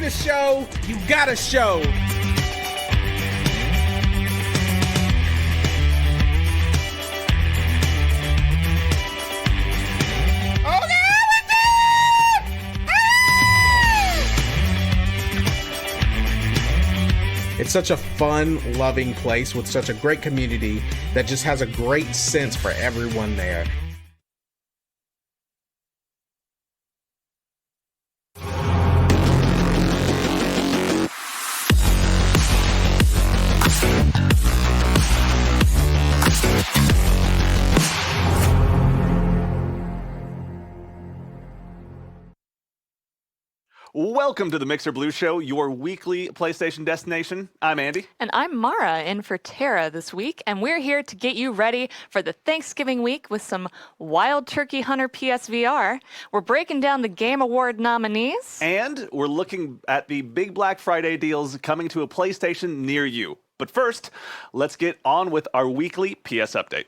A show, you got a show. It's such a fun, loving place with such a great community that just has a great sense for everyone there. Welcome to the Mixer Blue Show, your weekly PlayStation destination. I'm Andy. And I'm Mara, in for Tara this week, and we're here to get you ready for the Thanksgiving week with some Wild Turkey Hunter PSVR. We're breaking down the Game Award nominees. And we're looking at the big Black Friday deals coming to a PlayStation near you. But first, let's get on with our weekly PS Update.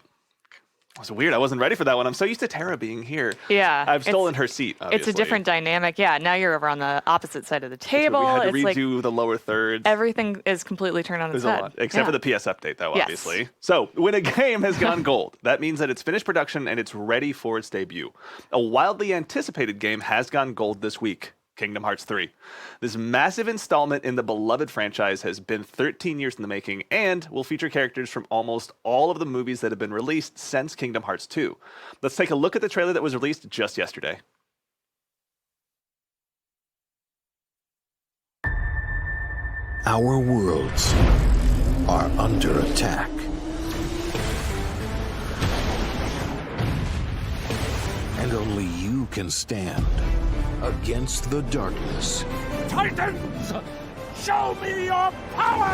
It was weird. I wasn't ready for that one. I'm so used to Tara being here. Yeah. I've stolen her seat, obviously. It's a different dynamic. Yeah, now you're over on the opposite side of the table. We had to redo the lower thirds. Everything is completely turned on its head. A lot, except for the PS Update, though, yes. Obviously. So, when a game has gone gold, that means that it's finished production and it's ready for its debut. A wildly anticipated game has gone gold this week. Kingdom Hearts 3. This massive installment in the beloved franchise has been 13 years in the making and will feature characters from almost all of the movies that have been released since Kingdom Hearts 2. Let's take a look at the trailer that was released just yesterday. Our worlds are under attack. And only you can stand against the darkness. Titans! Show me your power!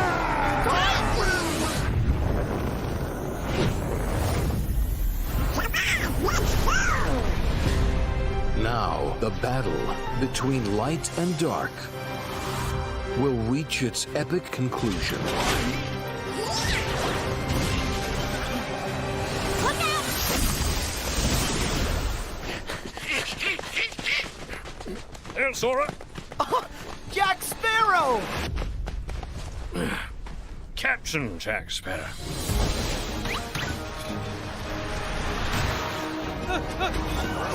Now, the battle between light and dark will reach its epic conclusion. There, Sora. Jack Sparrow! Captain Jack Sparrow.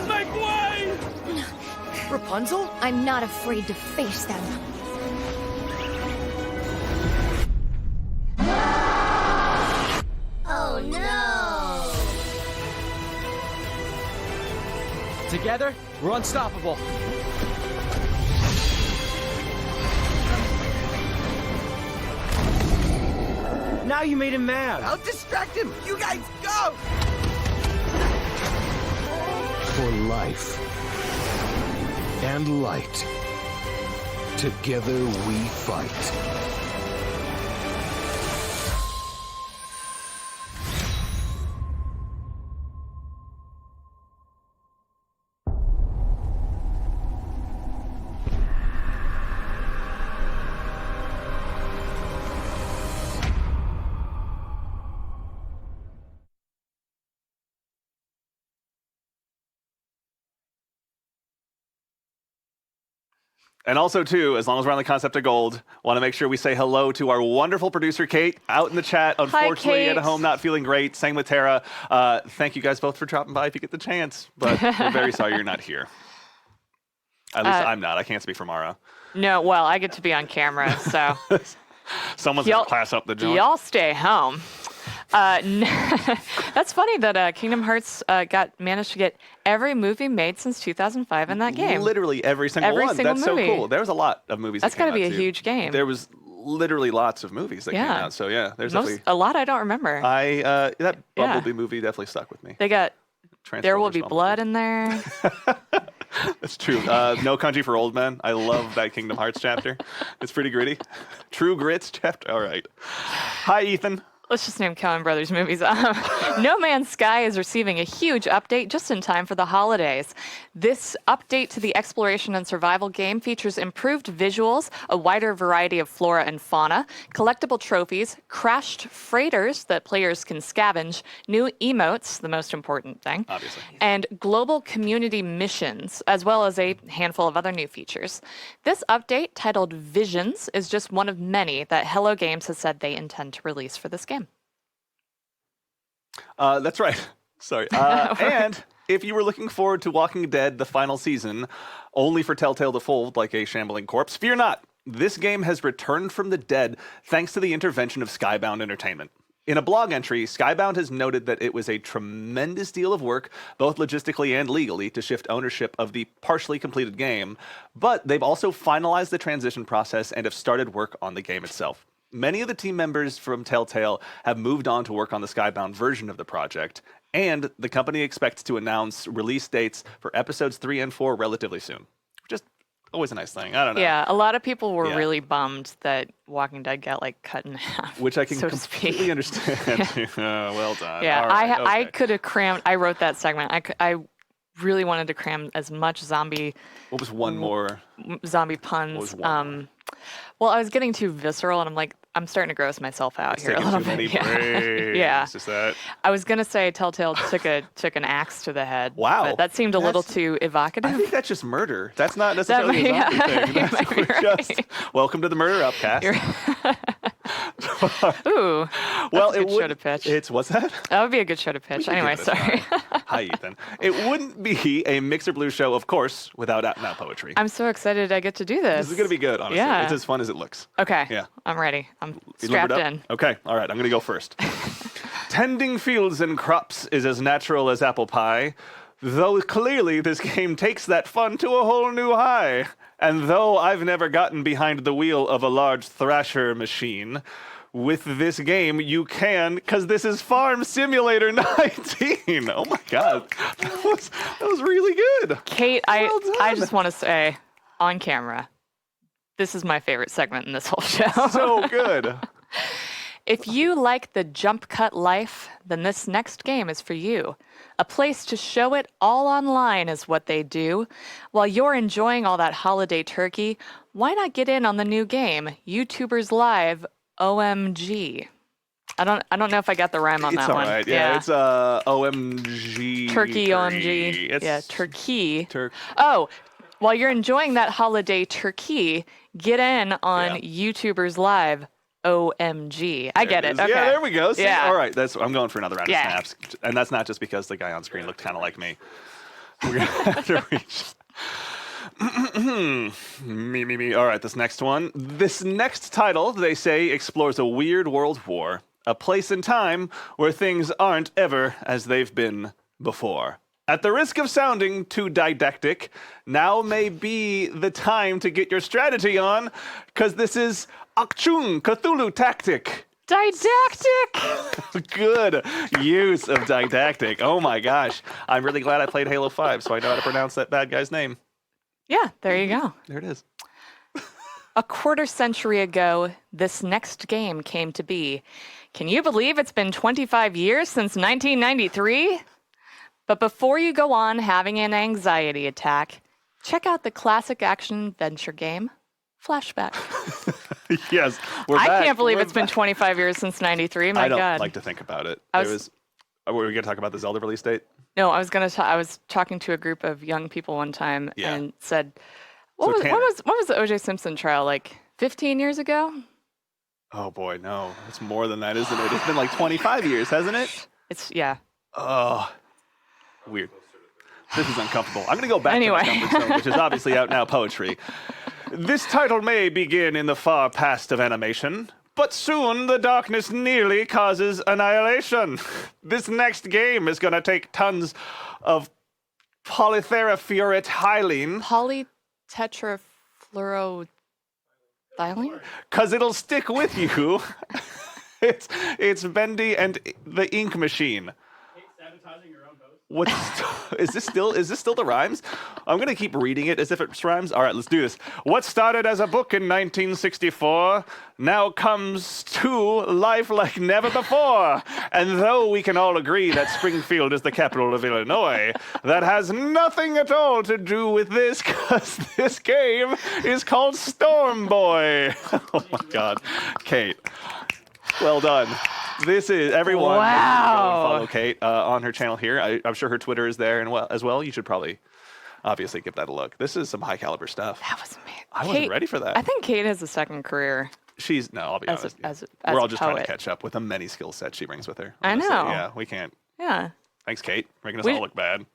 Make way! Rapunzel? I'm not afraid to face them. Oh no! Together, we're unstoppable. Now you made him mad. I'll distract him! You guys go! For life and light, together we fight. And also, too, as long as we're on the concept of gold, want to make sure we say hello to our wonderful producer, Kate, out in the chat. Unfortunately, Kate. at home, not feeling great. Same with Tara. Thank you guys both for dropping by if you get the chance. But we're very sorry you're not here. At least I'm not. I can't speak for Mara. No, well, I get to be on camera, so Someone's going to class up the joint. y'all stay home. That's funny that Kingdom Hearts managed to get every movie made since 2005 in that game. Literally every single one. single That's movie. so cool. There was a lot of movies. That's got to be a huge game. There was literally lots of movies that came Yeah. out. So yeah, there's definitely. A lot I don't remember. That Bumblebee movie definitely stuck with me. They got There Will Transformers Be Bumblebee. Blood in there. That's true. No Country for Old Men. I love that Kingdom Hearts chapter. It's pretty gritty. True Grits chapter. All right. Hi, Ethan. Let's just name Coen Brothers movies. No Man's Sky is receiving a huge update just in time for the holidays. This update to the exploration and survival game features improved visuals, a wider variety of flora and fauna, collectible trophies, crashed freighters that players can scavenge, new emotes, the most important thing, Obviously. and global community missions, as well as a handful of other new features. This update, titled Visions, is just one of many that Hello Games has said they intend to release for this game. That's right. Sorry. And if you were looking forward to Walking Dead, the final season, only for Telltale to fold like a shambling corpse, fear not. This game has returned from the dead thanks to the intervention of Skybound Entertainment. In a blog entry, Skybound has noted that it was a tremendous deal of work, both logistically and legally, to shift ownership of the partially completed game, but they've also finalized the transition process and have started work on the game itself. Many of the team members from Telltale have moved on to work on the Skybound version of the project, and the company expects to announce release dates for episodes 3 and 4 relatively soon. Just always a nice thing. I don't know. Yeah, a lot of people were Yeah. really bummed that Walking Dead got like cut in half. Which I can so to speak. completely understand. Well done. Yeah, All right, I okay. could have crammed. I wrote that segment. I really wanted to cram as much zombie What was one more? puns. was one? Well, I was getting too visceral, and I'm like, I'm starting to gross myself out It's here a taking little too many bit. Yeah. breaks. Yeah. Just that. I was gonna say Telltale took an axe to the head. Wow. but that seemed a little That's- too evocative. I think that's just murder. That's not necessarily a might- zombie yeah, thing. you That's might be just right. welcome to the Murder Upcast. Ooh, Well, that's a good show would- to pitch. It's what's that? That would be a good show to pitch. should Anyway, give it a sorry. Hi, Ethan. It wouldn't be a Mixer Blue show, of course, without Out and Out Poetry. I'm so excited I get to do this. This is going to be good, honestly. Yeah. It's as fun as it looks. Okay. Yeah. I'm ready. I'm You limbered strapped up? in. Okay, all right, I'm going to go first. Tending fields and crops is as natural as apple pie, though clearly this game takes that fun to a whole new high. And though I've never gotten behind the wheel of a large thrasher machine, with this game you can, because this is Farm Simulator 19. Oh my God, that was really good. Kate, Well I done. just want to say on camera, this is my favorite segment in this whole show. So good. If you like the jump cut life, then this next game is for you. A place to show it all online is what they do. While you're enjoying all that holiday turkey, why not get in on the new game, YouTubers Live OMG? I don't know if I got the rhyme on It's that all one. right. Yeah, it's OMG. Turkey OMG. It's Yeah, turkey. Turk. Oh, while you're enjoying that holiday turkey, get in on Yeah. YouTubers Live OMG. I get There it. is. Okay. Yeah, there we go. See? Yeah. All right, I'm going for another round Yeah. of snaps, and that's not just because the guy on screen looked kind of like me. We're gonna have to reach. Me. All right, this next one. This next title, they say, explores a weird world war, a place and time where things aren't ever as they've been before. At the risk of sounding too didactic, now may be the time to get your strategy on, because this is Akchung Cthulhu Tactic. Didactic. Good use of didactic. Oh my gosh. I'm really glad I played Halo 5, so I know how to pronounce that bad guy's name. Yeah, there you go. There it is. A quarter century ago, this next game came to be. Can you believe it's been 25 years since 1993? But before you go on having an anxiety attack, check out the classic action adventure game, Flashback. Yes, we're I back. can't believe We're it's been back. 25 years since 93. My I don't God. like to think about it. I There was- were we going to talk about the Zelda release date? No, I was talking to a group of young people one time Yeah. and said, What So was Tanner. the O.J. Simpson trial, like 15 years ago? Oh boy, no. It's more than that, isn't it? It's been like 25 years, hasn't it? Yeah. Oh, weird. This is uncomfortable. I'm going to go back Anyway. to my comfort zone, which is obviously out now, poetry. This title may begin in the far past of animation, but soon the darkness nearly causes annihilation. This next game is going to take tons of polytherapeuretylene, Polytetrafluoroethylene? because it'll stick with you. It's Bendy and the Ink Machine. What's is this still the rhymes? I'm gonna keep reading it as if it's rhymes. All right, let's do this. What started as a book in 1964 now comes to life like never before. And though we can all agree that Springfield is the capital of Illinois, that has nothing at all to do with this, because this game is called Storm Boy. Oh my God, Kate. Well done. This is everyone. Wow. Go and follow Kate on her channel here. I'm sure her Twitter is there and as well. You should probably, obviously, give that a look. This is some high caliber stuff. That was amazing. I wasn't ready for that. I think Kate has a second career. I'll be honest. as We're all a just trying to poet. catch up with the many skill sets she brings with her. I honestly. know. Yeah, we can't. Yeah. Thanks, Kate. Making us We- all look bad.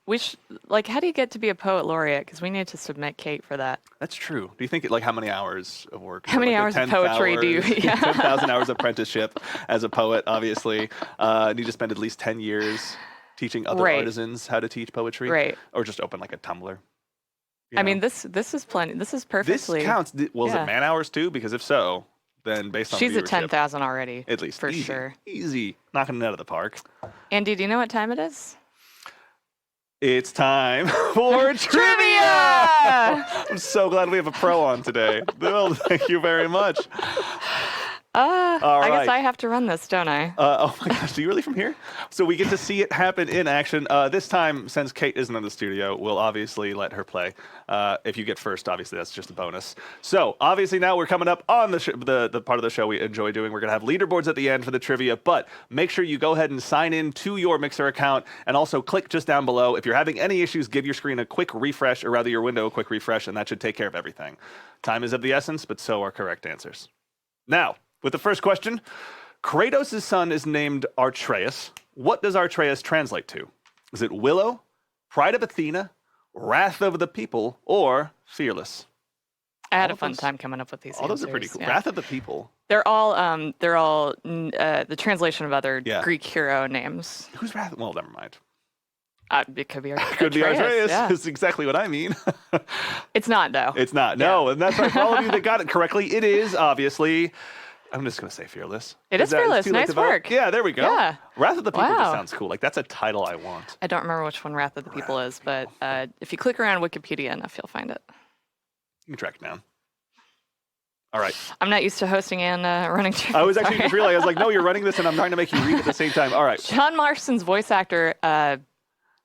How do you get to be a poet laureate? Because we need to submit Kate for that. That's true. Do you think how many hours of work? How many hours of poetry do you- yeah. 10,000 hours apprenticeship as a poet, obviously. Need to spend at least 10 years teaching other Right. artisans how to teach poetry. Right. Or just open like a Tumblr. I mean, this is plenty. This is This perfectly. counts. Well, is yeah. it man hours too? Because if so, then based on She's at viewership, 10,000 already. at least for easy, sure. Easy, knocking it out of the park. Andy, do you know what time it is? It's time for trivia. I'm so glad we have a pro on today. Bill, thank you very much. All I guess right. I have to run this, don't I? Oh my gosh, are you really from here? So we get to see it happen in action. This time, since Kate isn't in the studio, we'll obviously let her play. If you get first, obviously that's just a bonus. So obviously now we're coming up on the part of the show we enjoy doing. We're going to have leaderboards at the end for the trivia, but make sure you go ahead and sign in to your Mixer account and also click just down below. If you're having any issues, give your screen a quick refresh, or rather your window a quick refresh, and that should take care of everything. Time is of the essence, but so are correct answers. Now, with the first question, Kratos' son is named Atreus. What does Atreus translate to? Is it Willow, Pride of Athena, Wrath of the People, or Fearless? I had all a fun those- time coming up with these. All those are pretty answers, cool. yeah. Wrath of the People. They're all the translation of other Yeah. Greek hero names. Who's Wrath? Well, never mind. It could be Could be Atreus. Yeah. Is exactly what I mean. It's not though. It's not. No, and that's right. For all of you that got it correctly, it is obviously. I'm just going to say Fearless. It is Fearless. too late Nice to vote? work. Yeah, there we go. Yeah. Wrath of the People just Wow. sounds cool. Like, that's a title I want. I don't remember which one Wrath of the People is, but if you click around Wikipedia enough, you'll find it. You can track it down. All right. I'm not used to hosting and running. I was actually Sorry. just realizing, I was like, no, you're running this, and I'm trying to make you read at the same time. All right. John Marston's voice actor,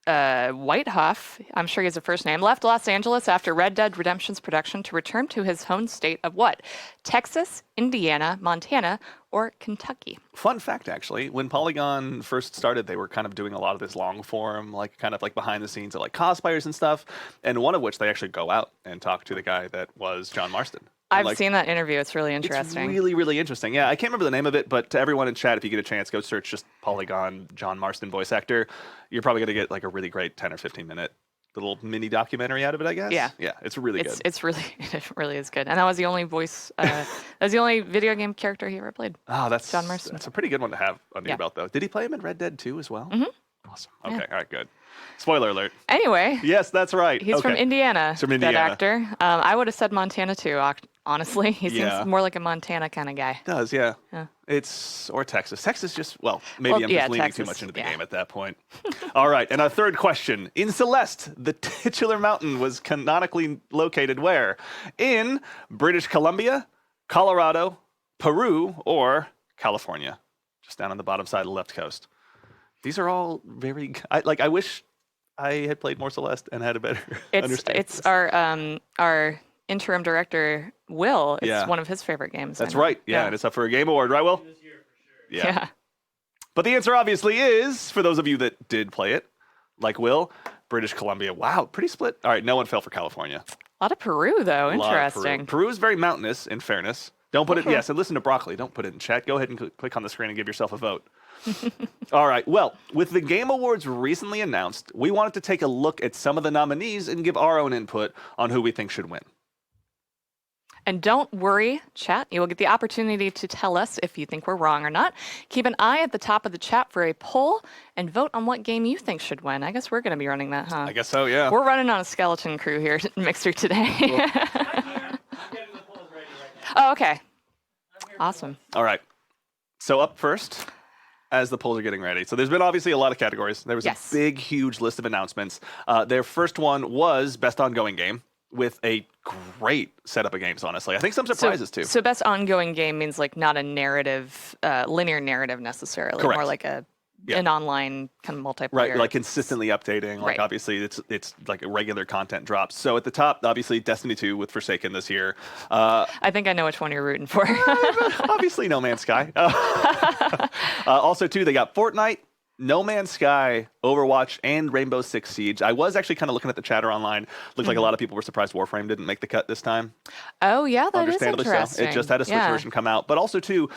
Whitehoff, I'm sure he has a first name, left Los Angeles after Red Dead Redemption's production to return to his home state of what? Texas, Indiana, Montana, or Kentucky? Fun fact, actually, when Polygon first started, they were kind of doing a lot of this long form, like kind of like behind the scenes of like cosplayers and stuff, and one of which they actually go out and talk to the guy that was John Marston. I've Like, seen that interview. It's really interesting. It's really, really interesting. Yeah, I can't remember the name of it, but to everyone in chat, if you get a chance, go search just Polygon John Marston voice actor. You're probably going to get like a really great 10 or 15 minute little mini documentary out of it, I guess. Yeah. Yeah, it's really good. It's really it really is good. And that was the only voice that was the only video game character he ever played. Oh, that's John Marston. That's a pretty good one to have under Yeah. your belt, though. Did he play him in Red Dead 2 as well? Mm-hmm. Awesome. Okay, all right, good. Spoiler alert. Anyway, Yes, that's right. he's from Okay. Indiana. He's from Indiana. That actor. I would have said Montana too. Honestly, he Yeah. seems more like a Montana kind of guy. Does, yeah. Yeah. It's, or Texas. Texas just, well, maybe Well, I'm yeah, just leaning too Texas, much into the yeah. game at that point. All right, and our third question. In Celeste, the titular mountain was canonically located where? In British Columbia, Colorado, Peru, or California? Just down on the bottom side of the left coast. These are all very, I wish I had played more Celeste and had a better understanding. It's our interim director Will. It's Yeah. one of his favorite games. I That's know. right. Yeah, and it's up for a Game Award, right, Will? Yeah. But the answer obviously is, for those of you that did play it, like Will, British Columbia. Wow, pretty split. All right, no one fell for California. A lot of Peru, though. A lot of Interesting. Peru is very mountainous, in fairness. Don't put it, Okay. yes, and listen to Broccoli. Don't put it in chat. Go ahead and click on the screen and give yourself a vote. All right. Well, with the Game Awards recently announced, we wanted to take a look at some of the nominees and give our own input on who we think should win. And don't worry, chat. You will get the opportunity to tell us if you think we're wrong or not. Keep an eye at the top of the chat for a poll and vote on what game you think should win. I guess we're going to be running that, huh? I guess so, yeah. We're running on a skeleton crew here at Mixer today. Oh, okay. Awesome. All right. So up first, as the polls are getting ready. So there's been obviously a lot of categories. There was Yes. a big, huge list of announcements. Their first one was Best Ongoing Game, with a great setup of games, honestly. I think some surprises, too. So best ongoing game means like not a narrative, linear narrative necessarily, Correct. more like an online kind of multiplayer. Right, like consistently updating. Like Right. obviously, it's like a regular content drops. So at the top, obviously, Destiny 2 with Forsaken this year. I think I know which one you're rooting for. Obviously, No Man's Sky. Also, too, they got Fortnite, No Man's Sky, Overwatch, and Rainbow Six Siege. I was actually kind of looking at the chatter online. Looked like a lot of people were surprised Warframe didn't make the cut this time. Oh yeah, that is Understandably interesting. so. It just had a Switch Yeah. version come out. But also, too,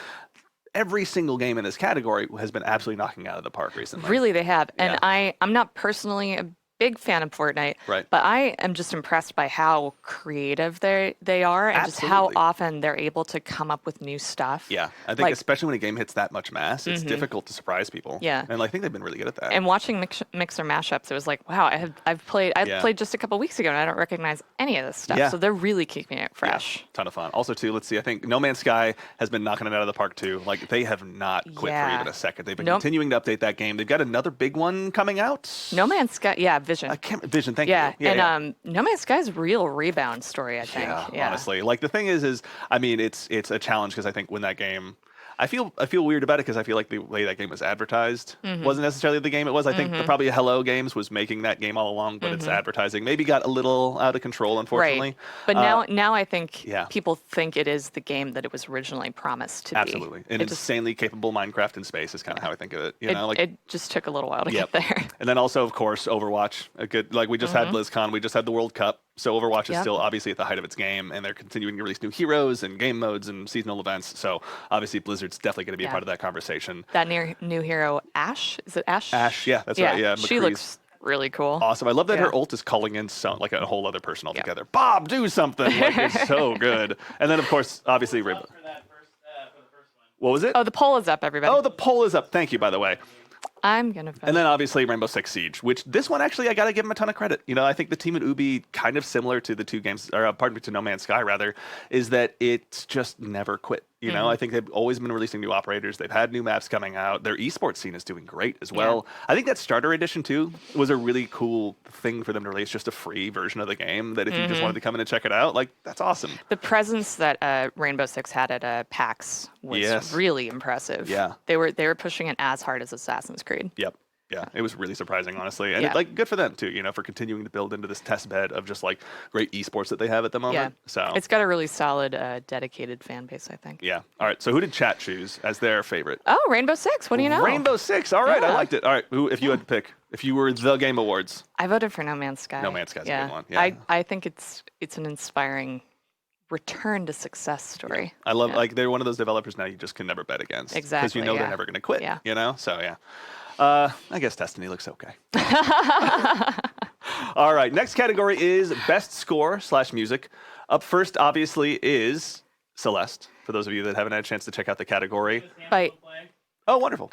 every single game in this category has been absolutely knocking out of the park recently. Really, they have. And Yeah. I'm not personally a big fan of Fortnite, Right. but I am just impressed by how creative they are and just how Absolutely. often they're able to come up with new stuff. Yeah, I think Like- especially when a game hits that much mass, it's difficult to surprise people. Yeah. And I think they've been really good at that. And watching Mixer mashups, it was like, wow, I've played just a couple weeks ago and I don't recognize any of this stuff. Yeah. So they're really keeping it fresh. Yeah, ton of fun. Also, too, let's see. I think No Man's Sky has been knocking it out of the park too. Like they have not quit for Yeah. even a second. They've been Nope. continuing to update that game. They've got another big one coming out. No Man's Sky, yeah, Vision. Vision. Thank Yeah, you. and No Man's Sky's real rebound story, I think. Yeah, honestly, like the thing is I mean, it's a challenge because I think when that game, I feel weird about it because I feel like the way that game was advertised wasn't necessarily the game it was. I think probably Hello Games was making that game all along, but its advertising maybe got a little out of control, unfortunately. Right. But now I think yeah. people think it is the game that it was originally promised to Absolutely, be. an insanely capable Minecraft in space is kind of how I think of it. You know, like it just took a little while to Yep. get there. And then also, of course, Overwatch. A good, like we just had BlizzCon, we just had the World Cup. So Overwatch is Yep. still obviously at the height of its game, and they're continuing to release new heroes and game modes and seasonal events. So obviously, Blizzard's definitely going to be a Yeah. part of that conversation. That new hero, Ash, is it Ash? Ash, yeah, that's right. Yeah, she McCree's looks really cool. awesome. I love that Yeah. her ult is calling in like a whole other person altogether. Bob, do something! Like, it's so good. And then, of course, obviously, Rainbow. What was it? Oh, the poll is up, everybody. Oh, the poll is up. Thank you, by the way. I'm gonna vote. And then obviously Rainbow Six Siege, which this one actually I gotta give them a ton of credit. You know, I think the team at Ubi, kind of similar to the two games, or pardon me, to No Man's Sky rather, is that it's just never quit. You know, I think they've always been releasing new operators. They've had new maps coming out. Their esports scene is doing great as well. I think that starter edition too was a really cool thing for them to release, just a free version of the game that if you just wanted to come in and check it out, like that's awesome. The presence that Rainbow Six had at PAX was Yes. really impressive. Yeah. They were pushing it as hard as Assassin's Creed. Yep. Yeah, it was really surprising, honestly, and Yeah. like good for them too. You know, for continuing to build into this test bed of just like great esports that they have at the moment. Yeah. So It's got a really solid, dedicated fan base, I think. yeah. All right. So who did chat choose as their favorite? Oh, Rainbow Six. What do you know? Rainbow Six. All right, I Yeah. liked it. All right. Who, if you had to pick, if you were the Game Awards? I voted for No Man's Sky. No Man's Sky's a good one, yeah. I think it's an inspiring return to success story. I love Yeah. like they're one of those developers now you just can never bet against because Exactly, you know they're yeah. never going to quit. Yeah. You know. So yeah. I guess Destiny looks okay. All right. Next category is best score / music. Up first, obviously, is Celeste. For those of you that haven't had a chance to check out the category. But Oh, wonderful.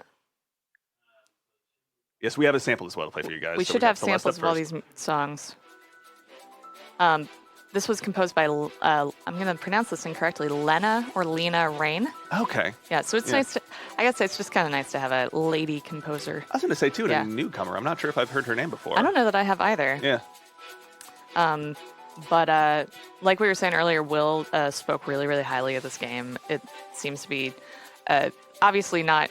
Yes, we have a sample as well to play for you guys. we So should got have Celeste samples up of all first. these songs. This was composed by, I'm going to pronounce this incorrectly, Lena Rain. Okay. Yeah, so it's Yeah. nice to, I guess it's just kind of nice to have a lady composer. I was going to say, too, Yeah. a newcomer. I'm not sure if I've heard her name before. I don't know that I have either. Yeah. But like we were saying earlier, Will spoke really, really highly of this game. It seems to be obviously not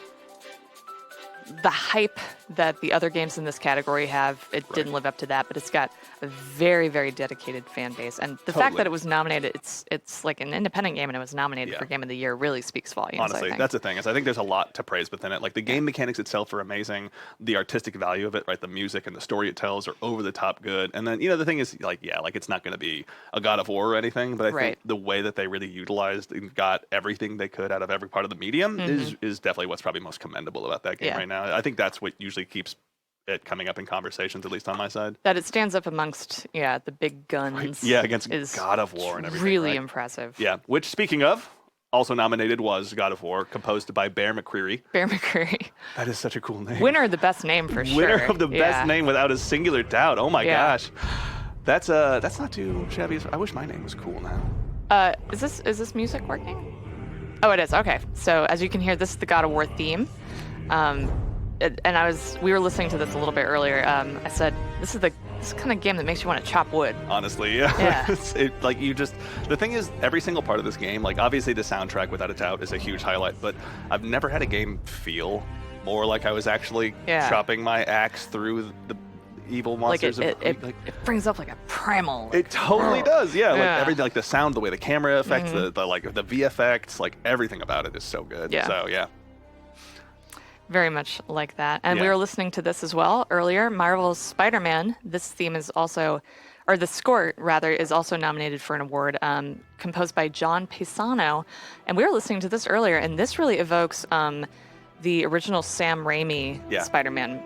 the hype that the other games in this category have. It didn't live up to that, but it's got a very, very dedicated fan base. And the fact that it was nominated, it's like an independent game and it was nominated for Game of the Year really speaks volumes. Honestly, I think. that's the thing. Is I think there's a lot to praise within it. Like the game mechanics itself are amazing. The artistic value of it, right? The music and the story it tells are over the top good. And then the thing is, like, like it's not going to be a God of War or anything, but I think the way that they really utilized and got everything they could out of every part of the medium is definitely what's probably most commendable about that game right now. I think that's what usually keeps it coming up in conversations, at least on my side. That it stands up amongst the big guns. Right. Yeah, against God of War and everything. Really impressive. Yeah. Which, speaking of, also nominated was God of War, composed by Bear McCreary. Bear McCreary. That is such a cool name. Winner of the best name for sure. Winner of the best name without a singular doubt. Oh my gosh. That's not too shabby. I wish my name was cool now. Is this music working? Oh, it is. Okay. So as you can hear, this is the God of War theme. And we were listening to this a little bit earlier. I said, this is the kind of game that makes you want to chop wood. Honestly, yeah. The thing is, every single part of this game, like obviously the soundtrack without a doubt is a huge highlight, but I've never had a game feel more like I was actually chopping my axe through the evil monsters. It brings up like a primal. It totally does, yeah. Like everything, like the sound, the way the camera affects, the VFX, like everything about it is so good. Yeah. So yeah. Very much like that. And we were listening to this as well earlier. Marvel's Spider-Man. This theme is also, or the score rather, is also nominated for an award, composed by John Pisano. And we were listening to this earlier, and this really evokes the original Sam Raimi Spider-Man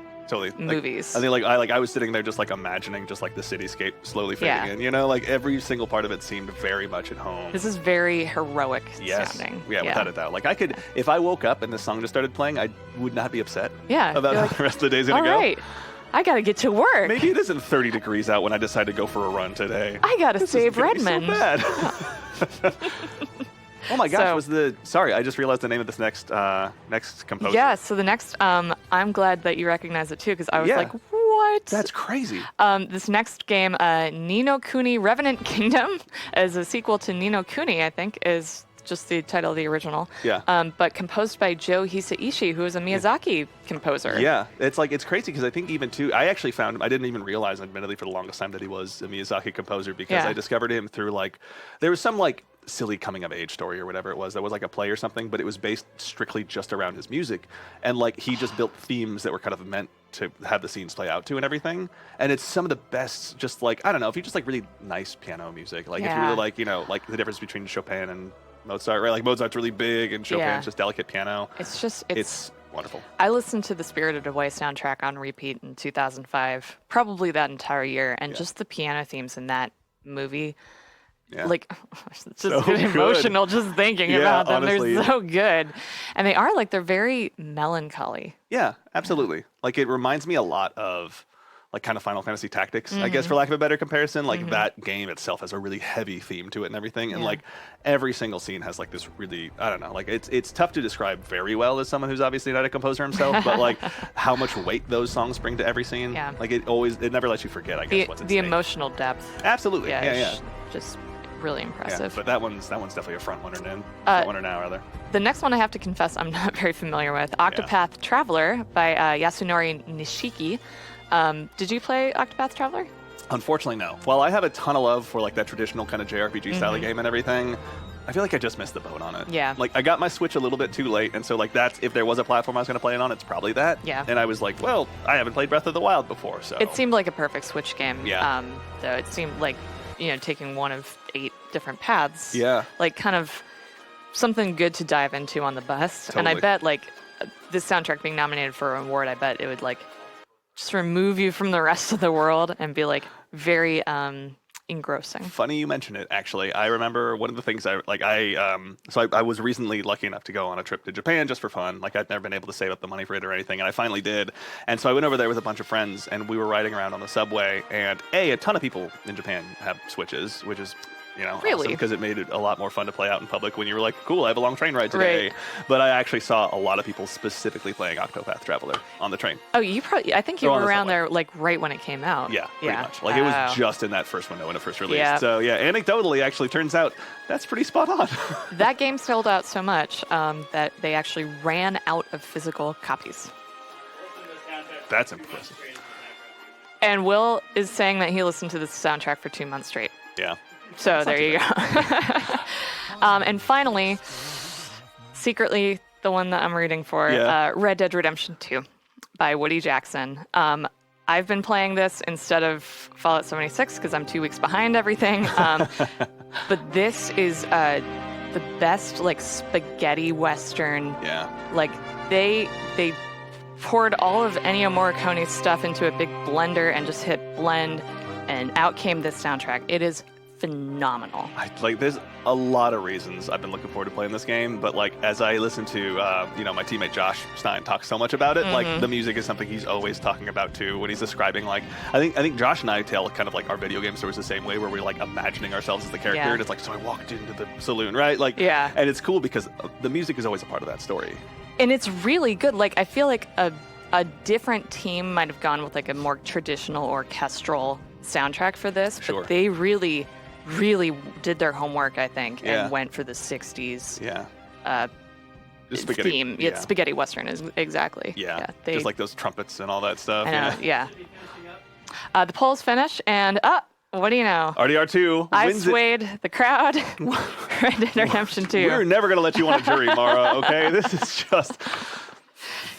movies. I think I was sitting there just like imagining just like the cityscape slowly fading in, like every single part of it seemed very much at home. This is very heroic sounding. Yeah, without a doubt. Like I could, if I woke up and this song just started playing, I would not be upset about how the rest of the day's gonna go. All right, I gotta get to work. Maybe it isn't 30 degrees out when I decide to go for a run today. I gotta save Redmond. So bad. Oh my gosh, sorry, I just realized the name of this next composer. Yeah, so the next, I'm glad that you recognize it too, because I was like, what? That's crazy. This next game, Ni no Kuni Revenant Kingdom, is a sequel to Ni no Kuni, I think, is just the title of the original. Yeah. But composed by Joe Hisaishi, who is a Miyazaki composer. Yeah, it's crazy because I think even too, I actually found him, I didn't even realize, admittedly, for the longest time that he was a Miyazaki composer because I discovered him through there was some silly coming of age story or whatever it was that was like a play or something, but it was based strictly just around his music, and he just built themes that were kind of meant to have the scenes play out to and everything, and it's some of the best, just I don't know, if you just really nice piano music, if you really the difference between Chopin and Mozart, right? Mozart's really big and Chopin's just delicate piano. It's wonderful. I listened to the Spirited Away soundtrack on repeat in 2005, probably that entire year, and just the piano themes in that movie. Yeah. It's just emotional just thinking about them. Honestly. They're so good. And they are they're very melancholy. Yeah, absolutely. It reminds me a lot of kind of Final Fantasy Tactics, I guess, for lack of a better comparison. That game itself has a really heavy theme to it and everything. And every single scene has this really, I don't know, it's tough to describe very well as someone who's obviously not a composer himself, but how much weight those songs bring to every scene. Yeah. It never lets you forget, I guess, what's at the stake. emotional depth. Absolutely. Yeah. Just really impressive. Yeah, but that one's definitely a front runner now, rather. The next one I have to confess I'm not very familiar with. Octopath Traveler by Yasunori Nishiki. Did you play Octopath Traveler? Unfortunately, no. While I have a ton of love for that traditional kind of JRPG style game and everything, I feel like I just missed the boat on it. Yeah. I got my Switch a little bit too late, and so that's, if there was a platform I was going to play it on, it's probably that. Yeah. And I was like, well, I haven't played Breath of the Wild before, so. It seemed like a perfect Switch game. Yeah. Though it seemed like, taking one of 8 different paths. Yeah. Kind of something good to dive into on the bus. Totally. And I bet this soundtrack being nominated for an award, I bet it would just remove you from the rest of the world and be very engrossing. Funny you mention it, actually. I remember one of the things I was recently lucky enough to go on a trip to Japan just for fun. I'd never been able to save up the money for it or anything, and I finally did. And so I went over there with a bunch of friends, and we were riding around on the subway, and a ton of people in Japan have Switches, which is really? Because it made it a lot more fun to play out in public when you were cool, I have a long train ride today. Right. But I actually saw a lot of people specifically playing Octopath Traveler on the train. Oh, I think you were around there right when it came out. Yeah, pretty much. It was just in that first window when it first released. Yeah. So yeah, anecdotally, actually turns out that's pretty spot on. That game sold out so much that they actually ran out of physical copies. That's impressive. And Will is saying that he listened to the soundtrack for 2 months straight. Yeah. So there you go. And finally, secretly, the one that I'm reading for, Yeah. Red Dead Redemption 2 by Woody Jackson. I've been playing this instead of Fallout 76 because I'm 2 weeks behind everything. But this is the best like spaghetti western. Yeah. Like they poured all of Ennio Morricone's stuff into a big blender and just hit blend, and out came this soundtrack. It is phenomenal. There's a lot of reasons I've been looking forward to playing this game, but like as I listen to my teammate Josh Stein talk so much about it, like the music is something he's always talking about too when he's describing like I think Josh and I tell kind of like our video game stories the same way, where we're like imagining ourselves as the character, Yeah. and it's like, so I walked into the saloon, right? Like, Yeah. And it's cool because the music is always a part of that story. And it's really good. Like I feel like a different team might have gone with like a more traditional orchestral soundtrack for this, Sure. but they really did their homework, I think, Yeah. and went for the 60s Yeah. Just theme. Yeah. It's spaghetti western, is exactly. Yeah. They, Just like those trumpets and all that stuff. I know, yeah. The polls finish, and what do you know? RDR2 I wins it. swayed the crowd. Red Dead Redemption 2. We're never going to let you on a jury, Mara, okay? This is just...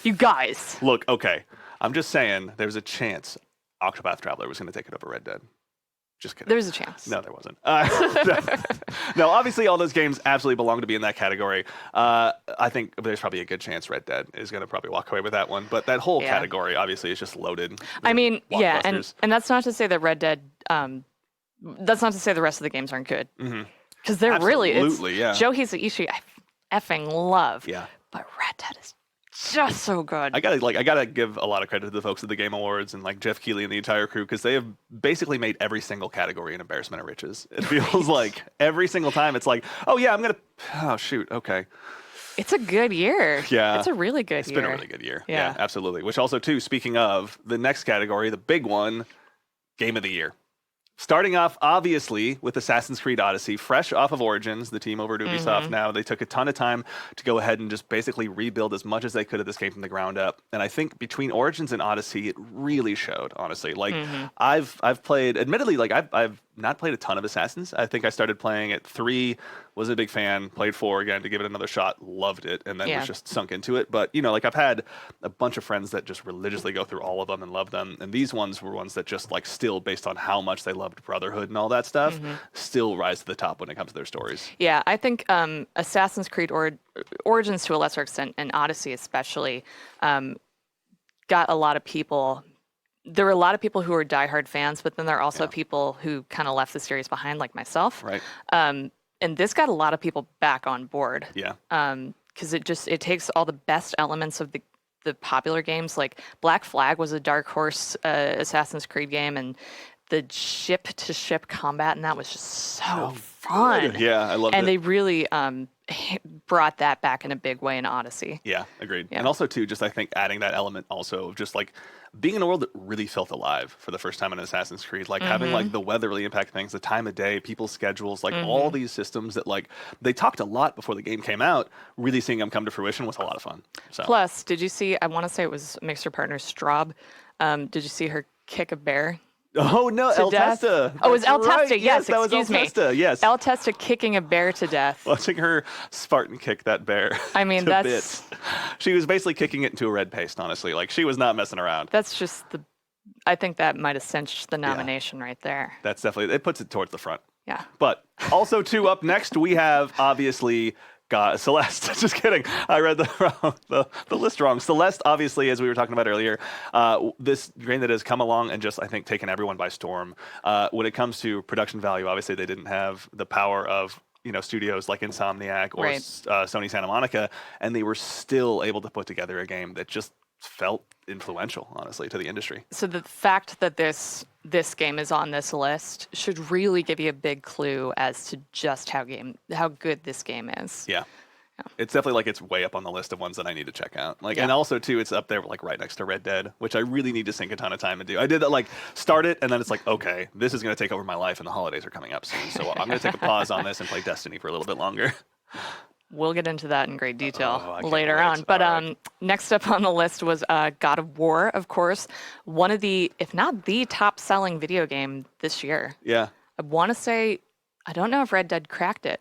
You guys. Look, okay. I'm just saying there's a chance Octopath Traveler was going to take it over Red Dead. Just kidding. There's a chance. No, there wasn't. No, obviously all those games absolutely belong to be in that category. I think there's probably a good chance Red Dead is going to probably walk away with that one. But that whole Yeah. category obviously is just loaded. I mean, yeah, blockbusters. and that's not to say that Red Dead. That's not to say the rest of the games aren't good. Because they're really, Absolutely, yeah. Joe Hisaishi, I effing love. Yeah. But Red Dead is just so good. I gotta give a lot of credit to the folks at the Game Awards and like Jeff Keighley and the entire crew, because they have basically made every single category an embarrassment of riches. It feels like every single time it's like, oh shoot, okay. It's a good year. Yeah. It's a really good It's year. been a really good year. Yeah. Absolutely. Which also too, speaking of the next category, the big one, Game of the Year. Starting off, obviously, with Assassin's Creed Odyssey, fresh off of Origins, the team over at Ubisoft now. They took a ton of time to go ahead and just basically rebuild as much as they could of this game from the ground up. And I think between Origins and Odyssey, it really showed, honestly. Like, I've played, admittedly, like, I've not played a ton of Assassins. I think I started playing at 3, was a big fan, played 4 again to give it another shot, loved it, and then Yeah. was just sunk into it. But, you know, like, I've had a bunch of friends that just religiously go through all of them and love them. And these ones were ones that just, like, still, based on how much they loved Brotherhood and all that stuff, still rise to the top when it comes to their stories. Yeah, I think Assassin's Creed Origins to a lesser extent, and Odyssey especially, got a lot of people. There were a lot of people who were diehard fans, but then there are also people who kind of left the series behind, like myself. Right. And this got a lot of people back on board. Yeah. Because it takes all the best elements of the popular games. Like Black Flag was a Dark Horse Assassin's Creed game, and the ship-to-ship combat, and that was just so fun. Yeah, I loved it. And they really brought that back in a big way in Odyssey. Yeah, agreed. Yeah. And also, too, just I think adding that element also of just like being in a world that really felt alive for the first time in Assassin's Creed, like having like the weather really impact things, the time of day, people's schedules, like all these systems that like they talked a lot before the game came out, really seeing them come to fruition was a lot of fun. So Plus, did you see, I want to say it was Mixer partner Straub, did you see her kick a bear? Oh no, to El death? Testa. Oh, it was That's El Testa. right. Yes, that was El excuse me. Testa. Yes. El Testa kicking a bear to death. Watching her Spartan kick that bear. I mean, to that's bits. She was basically kicking it into a red paste, honestly. Like she was not messing around. that's just I think that might have cinched the nomination right there. That's definitely, it puts it towards the front. Yeah. But also, too, up next, we have obviously got Celeste. Just kidding. I read the list wrong. Celeste, obviously, as we were talking about earlier, this game that has come along and just, I think, taken everyone by storm. When it comes to production value, obviously, they didn't have the power of studios like Insomniac or Right. Sony Santa Monica, and they were still able to put together a game that just felt influential, honestly, to the industry. So the fact that this game is on this list should really give you a big clue as to just how good this game is. Yeah. It's definitely like it's way up on the list of ones that I need to check out. Like, Yeah. and also too, it's up there like right next to Red Dead, which I really need to sink a ton of time and do. I did that, like start it, and then it's like, okay, this is going to take over my life, and the holidays are coming up soon, so I'm going to take a pause on this and play Destiny for a little bit longer. We'll get into that in great detail Oh, I can't later wait. on. But All right. next up on the list was God of War, of course, one of the, if not the top-selling video game this year. Yeah. I want to say, I don't know if Red Dead cracked it.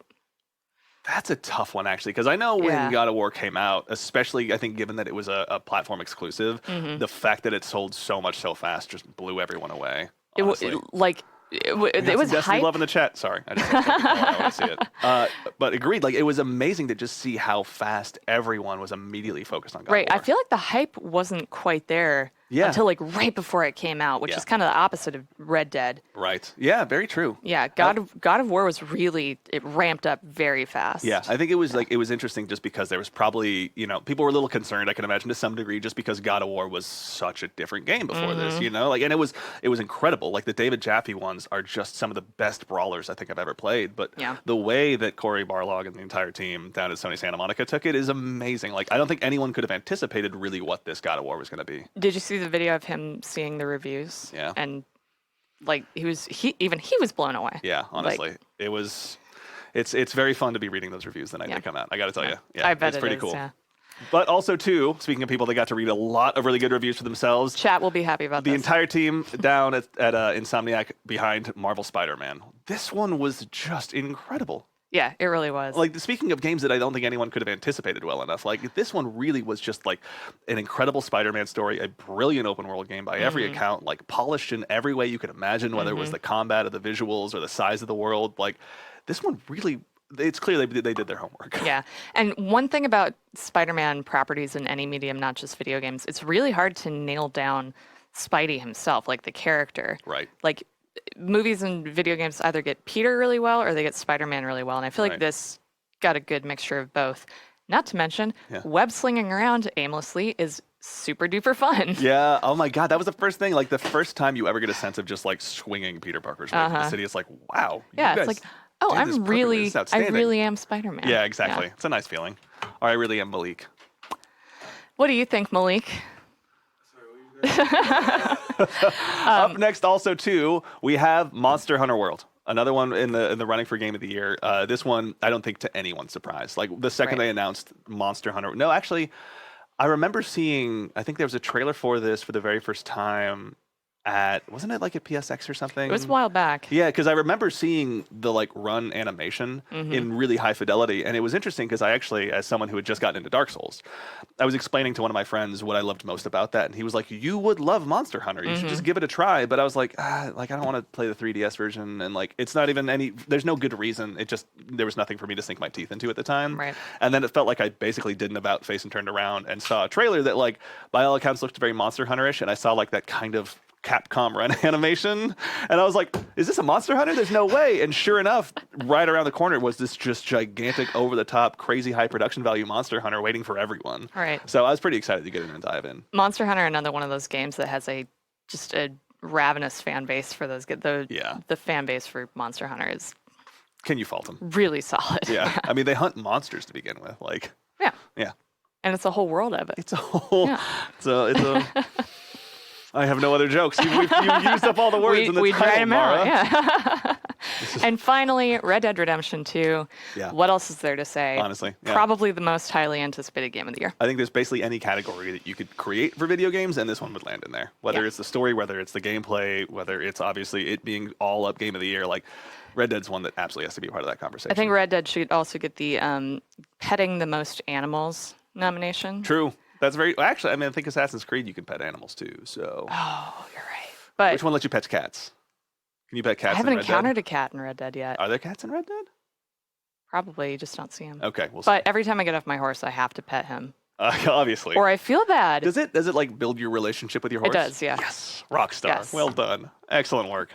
That's a tough one, actually, because I know when Yeah. God of War came out, especially I think given that it was a platform exclusive, the fact that it sold so much so fast just blew everyone away. Honestly. It We got was some Destiny hype. love in the chat. Sorry, I just I want to see it. But agreed. Like it was amazing to just see how fast everyone was immediately focused on God Right. of War. I feel like the hype wasn't quite there Yeah. until like right before it came out, which Yeah. is kind of the opposite of Red Dead. Right. Yeah. Very true. Yeah, God of War was really, it ramped up very fast. Yeah, I think it was interesting just because there was probably, people were a little concerned, I can imagine to some degree, just because God of War was such a different game before this, and it was incredible. Like the David Jaffe ones are just some of the best brawlers I think I've ever played. But Yeah. the way that Cory Barlog and the entire team down at Sony Santa Monica took it is amazing. Like I don't think anyone could have anticipated really what this God of War was going to be. Did you see the video of him seeing the reviews? Yeah. And like he was blown away. Yeah, honestly, it's very fun to be reading those reviews the night Yeah. they come out. I got to tell you, yeah, I bet it's it pretty is, cool. yeah. But also, too, speaking of people that got to read a lot of really good reviews for themselves, Chat will be happy about the this. entire team down at Insomniac behind Marvel Spider-Man. This one was just incredible. Yeah, it really was. Like, speaking of games that I don't think anyone could have anticipated well enough, like, this one really was just, like, an incredible Spider-Man story, a brilliant open-world game by every account, like, polished in every way you could imagine, whether it was the combat or the visuals or the size of the world. Like, this one really... It's clear they did their homework. Yeah. And one thing about Spider-Man properties in any medium, not just video games, it's really hard to nail down Spidey himself, like the character. Right. Like movies and video games either get Peter really well or they get Spider-Man really well. And I feel like Right. this got a good mixture of both. Not to mention, Yeah. web slinging around aimlessly is super duper fun. Yeah. Oh my God. That was the first thing. Like the first time you ever get a sense of just like swinging Peter Parker's way through the city. It's like, wow. you Yeah, it's guys like, oh, did this I'm perfectly. really, This is I outstanding. really am Spider-Man. Yeah, exactly. It's a nice feeling. Or I really am Malik. What do you think, Malik? Up next, also too, we have Monster Hunter World. Another one in the running for Game of the Year. This one, I don't think to anyone's surprise. Like the second Right. they announced Monster Hunter. No, actually, I remember seeing. I think there was a trailer for this for the very first time wasn't it like at PSX or something? It was a while back. Yeah, because I remember seeing the like run animation in really high fidelity, and it was interesting because I actually, as someone who had just gotten into Dark Souls, I was explaining to one of my friends what I loved most about that, and he was like, "You would love Monster Hunter. You should just give it a try." But I was like, I don't want to play the 3DS version, and like it's not even any. There's no good reason. It just there was nothing for me to sink my teeth into at the time. Right. And then it felt like I basically did an about face and turned around and saw a trailer that like by all accounts looked very Monster Hunter-ish, and I saw like that kind of Capcom run animation, and I was like, is this a Monster Hunter? There's no way. And sure enough, right around the corner was this just gigantic, over-the-top, crazy high production value Monster Hunter waiting for everyone. Right. So I was pretty excited to get in and dive in. Monster Hunter, another one of those games that has just a ravenous fan base for those. The fan base for Monster Hunter is Can you fault them? really solid. Yeah. I mean, they hunt monsters to begin with. Like, Yeah. yeah. And it's a whole world of it. It's a whole, Yeah. it's a, I have no other jokes. You've used up all the words in the we title, tried them out. Mara. Yeah. And finally, Red Dead Redemption 2. Yeah. What else is there to say? Honestly, yeah. Probably the most highly anticipated game of the year. I think there's basically any category that you could create for video games, and this one would land in there. Whether Yeah. it's the story, whether it's the gameplay, whether it's obviously it being all up game of the year, like Red Dead's one that absolutely has to be a part of that conversation. I think Red Dead should also get the petting the most animals nomination. True. That's very actually. I mean, I think Assassin's Creed you can pet animals too. So Oh, you're right. But which one lets you pet cats? Can you pet cats? I haven't in Red encountered Dead? a cat in Red Dead yet. Are there cats in Red Dead? Probably, you just don't see him. Okay, we'll But every time I get off my horse, I have to pet him. see. Obviously. Or I feel bad. Does it like build your relationship with your horse? It does, yeah. Yes. Rockstar. Yes. Well done. Excellent work.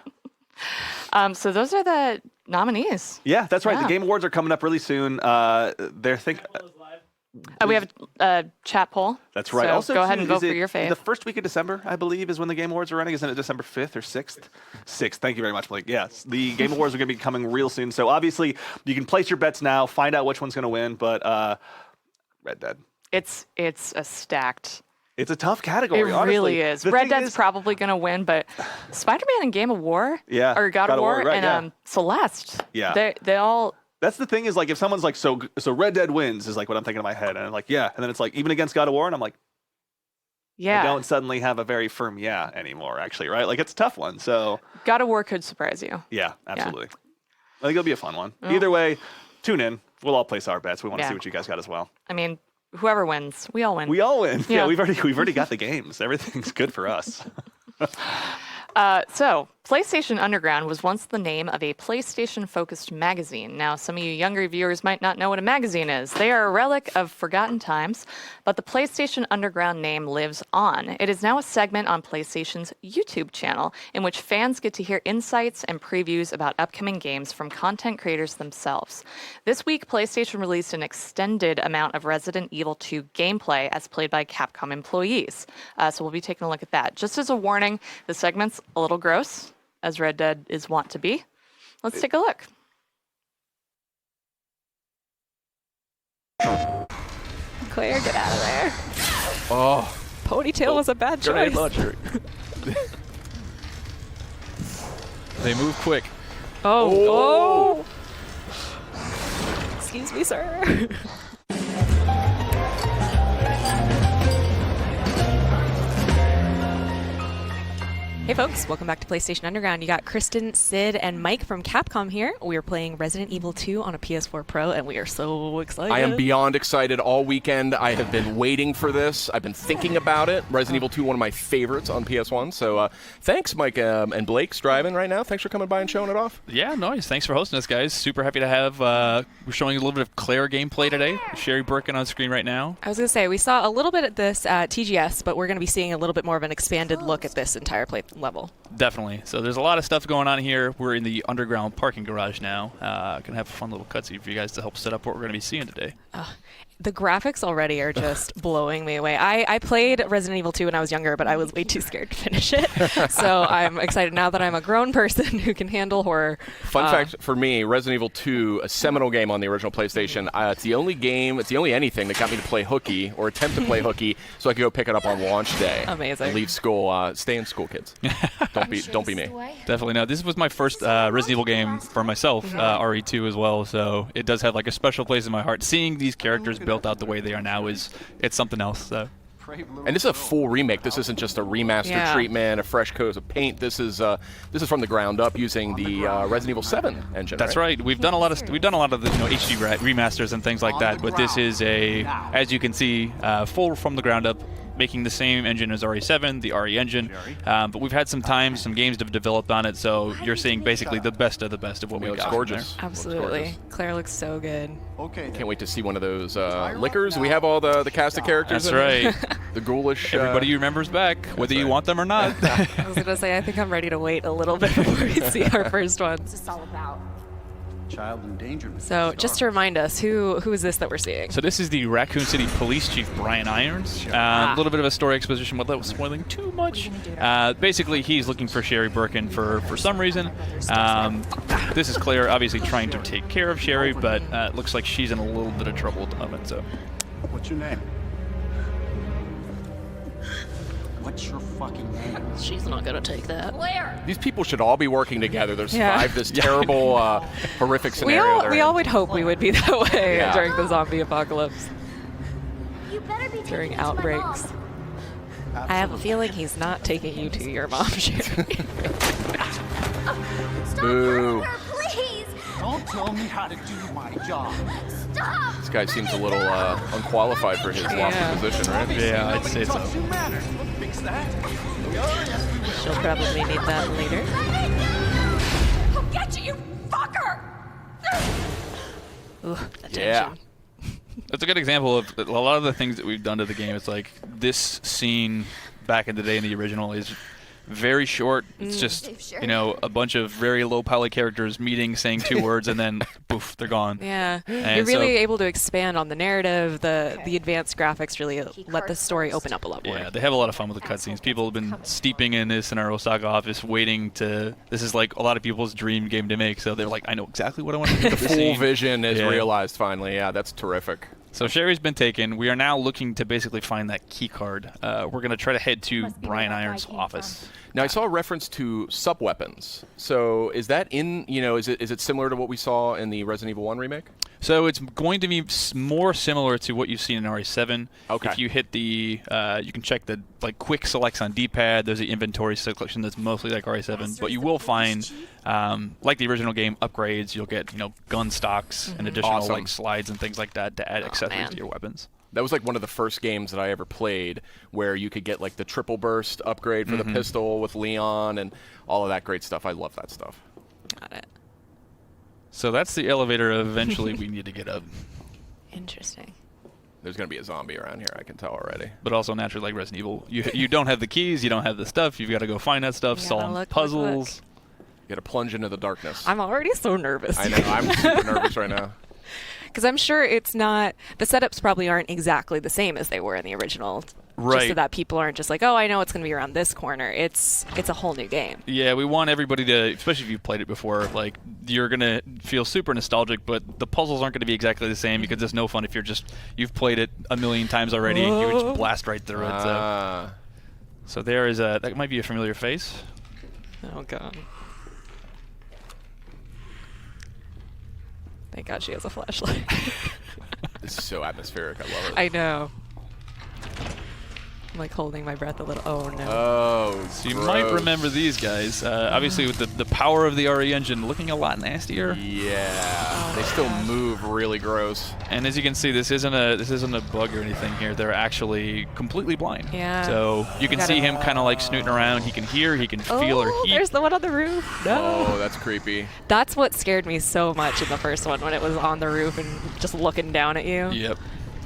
So those are the nominees. Yeah, that's right. Yeah. The Game Awards are coming up really soon. We have a chat poll. That's right. So Also, go ahead too, and vote is for it your fave. The first week of December, I believe, is when the Game Awards are running. Isn't it December 5th or 6th? 6th. Thank you very much, Blake. Yes, the Game Awards are going to be coming real soon. So obviously, you can place your bets now, find out which one's going to win. But Red Dead. It's a stacked. It's a tough category. It honestly. really is. The Red thing Dead's is- probably going to win, but Spider-Man and Game of War, Yeah, or God of War, right, and yeah. Celeste, Yeah. they all That's the thing is like if someone's like so Red Dead wins is like what I'm thinking in my head, and I'm like yeah, and then it's like even against God of War, and I'm like Yeah. I don't suddenly have a very firm yeah anymore. Actually, right? Like it's a tough one. So God of War could surprise you. yeah, absolutely. I think it'll be a fun one. Either way, tune in. We'll all place our bets. We want to see what you guys got as well. I mean, whoever wins, we all win. We all win. Yeah, Yeah. we've already got the games. Everything's good for us. So, PlayStation Underground was once the name of a PlayStation-focused magazine. Now, some of you younger viewers might not know what a magazine is. They are a relic of forgotten times, but the PlayStation Underground name lives on. It is now a segment on PlayStation's YouTube channel in which fans get to hear insights and previews about upcoming games from content creators themselves. This week, PlayStation released an extended amount of Resident Evil 2 gameplay as played by Capcom employees. So we'll be taking a look at that. Just as a warning, the segment's a little gross, as Red Dead is wont to be. Let's take a look. Claire, get out of there. Oh, Ponytail was a bad Grenade choice. launcher. they move quick. Oh. Excuse me, sir. Hey folks, welcome back to PlayStation Underground. You got Kristen, Sid, and Mike from Capcom here. We are playing Resident Evil 2 on a PS4 Pro, and we are so excited. I am beyond excited all weekend. I have been waiting for this. I've been thinking about it. Resident Evil 2, one of my favorites on PS1. So thanks, Mike and Blake, driving right now. Thanks for coming by and showing it off. Yeah, nice. Thanks for hosting us, guys. Super happy to have. We're showing a little bit of Claire gameplay today. Sherry Birkin on screen right now. I was going to say, we saw a little bit at this TGS, but we're going to be seeing a little bit more of an expanded look at this entire play level. Definitely. So there's a lot of stuff going on here. We're in the underground parking garage now. Gonna have a fun little cutscene for you guys to help set up what we're gonna be seeing today. The graphics already are just blowing me away. I played Resident Evil 2 when I was younger, but I was way too scared to finish it. So I'm excited now that I'm a grown person who can handle horror. Fun fact for me, Resident Evil 2, a seminal game on the original PlayStation. It's the only anything that got me to play hooky or attempt to play hooky so I could go pick it up on launch day. Amazing. And leave school. Stay in school, kids. Don't be me. Definitely no. This was my first Resident Evil game for myself, RE2 as well. So it does have like a special place in my heart. Seeing these characters built out the way they are now it's something else. So. And this is a full remake. This isn't just a remastered treatment, a fresh coat of paint. This is from the ground up using the Resident Evil 7 engine. That's right. We've done a lot of the HD remasters and things like that, but this is as you can see, full from the ground up, making the same engine as RE7, the RE engine. But we've had some games have developed on it, so you're seeing basically the best of what we've got. Gorgeous. Absolutely. Claire looks so good. Okay. Can't wait to see one of those liquors. We have all the cast of characters. That's right. The ghoulish. Everybody you remember's back, whether you want them or not. I was going to say, I think I'm ready to wait a little bit before we see our first one. What's this all about? Child endangerment. So, just to remind us, who is this that we're seeing? So this is the Raccoon City Police Chief, Brian Irons. A little bit of a story exposition without spoiling too much. Basically, he's looking for Sherry Birkin for some reason. This is Claire obviously trying to take care of Sherry, but it looks like she's in a little bit of trouble at the moment. So, What's your name? What's your fucking name? She's not going to take that. These people should all be working together to survive this terrible, horrific scenario. We all would hope we would be that way during the zombie apocalypse. You better be During outbreaks. I have a feeling he's not taking you to your mom, Sherry. Boo. Please! Don't tell me how to do my job. Stop! This guy seems a little unqualified for his lawful position, right? yeah, I'd say so. Fix that. She'll probably need that later. I'll get you, you fucker! Ooh, the Yeah. tension. That's a good example of a lot of the things that we've done to the game. It's like this scene back in the day in the original is very short. It's just, a bunch of very low poly characters meeting, saying two words, and then poof, they're gone. Yeah, And you're really so- able to expand on the narrative. The advanced graphics really let the story open up a lot more. Yeah, they have a lot of fun with the cutscenes. People have been steeping in this in our Osaka office, waiting to. This is like a lot of people's dream game to make. So they're like, I know exactly what I want to do. The full vision is realized finally. Yeah, that's terrific. So Sherry's been taken. We are now looking to basically find that key card. We're going to try to head to Brian Irons' office. Now I saw a reference to sub weapons. So is that in? Is it similar to what we saw in the Resident Evil 1 remake? So it's going to be more similar to what you've seen in RE7. Okay. If you hit the, you can check the quick selects on D-pad. There's the inventory selection that's mostly like RE7, but you will find, like the original game, upgrades. You'll get gun stocks and additional slides and things like that to add accessories to your weapons. That was like one of the first games that I ever played where you could get like the triple burst upgrade for the pistol with Leon and all of that great stuff. I love that stuff. Got it. So that's the elevator eventually we need to get up. Interesting. There's going to be a zombie around here, I can tell already. But also, naturally, like Resident Evil, you don't have the keys, you don't have the stuff, you've got to go find that stuff, solve puzzles. You got to plunge into the darkness. I'm already so nervous. I know, I'm super nervous right now. Because I'm sure it's not, the setups probably aren't exactly the same as they were in the original. Right. Just so that people aren't just like, oh, I know it's going to be around this corner. It's a whole new game. Yeah, we want everybody to, especially if you've played it before, like, you're going to feel super nostalgic, but the puzzles aren't going to be exactly the same because it's no fun if you've played it a million times already and you just blast right through it. So there is that might be a familiar face. Oh, God. Thank God she has a flashlight. This is so atmospheric. I love it. I know. I'm like holding my breath a little. Oh, no. Oh, so you might remember these guys. Obviously, with the power of the RE engine, looking a lot nastier. Yeah, they still move really gross. And as you can see, this isn't a bug or anything here. They're actually completely blind. Yeah. So you can see him kind of like snooting around. He can hear, he can feel her heat. There's the one on the roof. No. Oh, that's creepy. That's what scared me so much in the first one when it was on the roof and just looking down at you. Yep.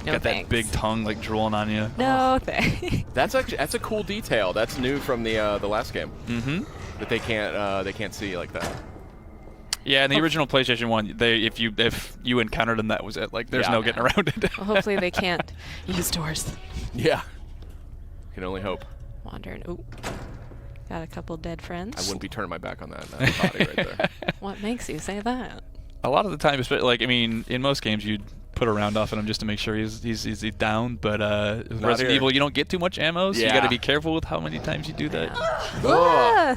No Got thanks. that big tongue like drooling on you. No thanks. That's a cool detail. That's new from the last game. Mm-hmm. That they can't see like that. Yeah, in the original PlayStation 1, if you encountered them, that was it. Like, there's no getting around it. Well, hopefully they can't use doors. Yeah. Can only hope. Wandering. Ooh. Got a couple dead friends. I wouldn't be turning my back on that body right there. What makes you say that? A lot of the time, like, I mean, in most games, you'd put a round off on him just to make sure he's down. But Resident Evil, you don't get too much ammo, so you got to be careful with how many times you do that. Ah!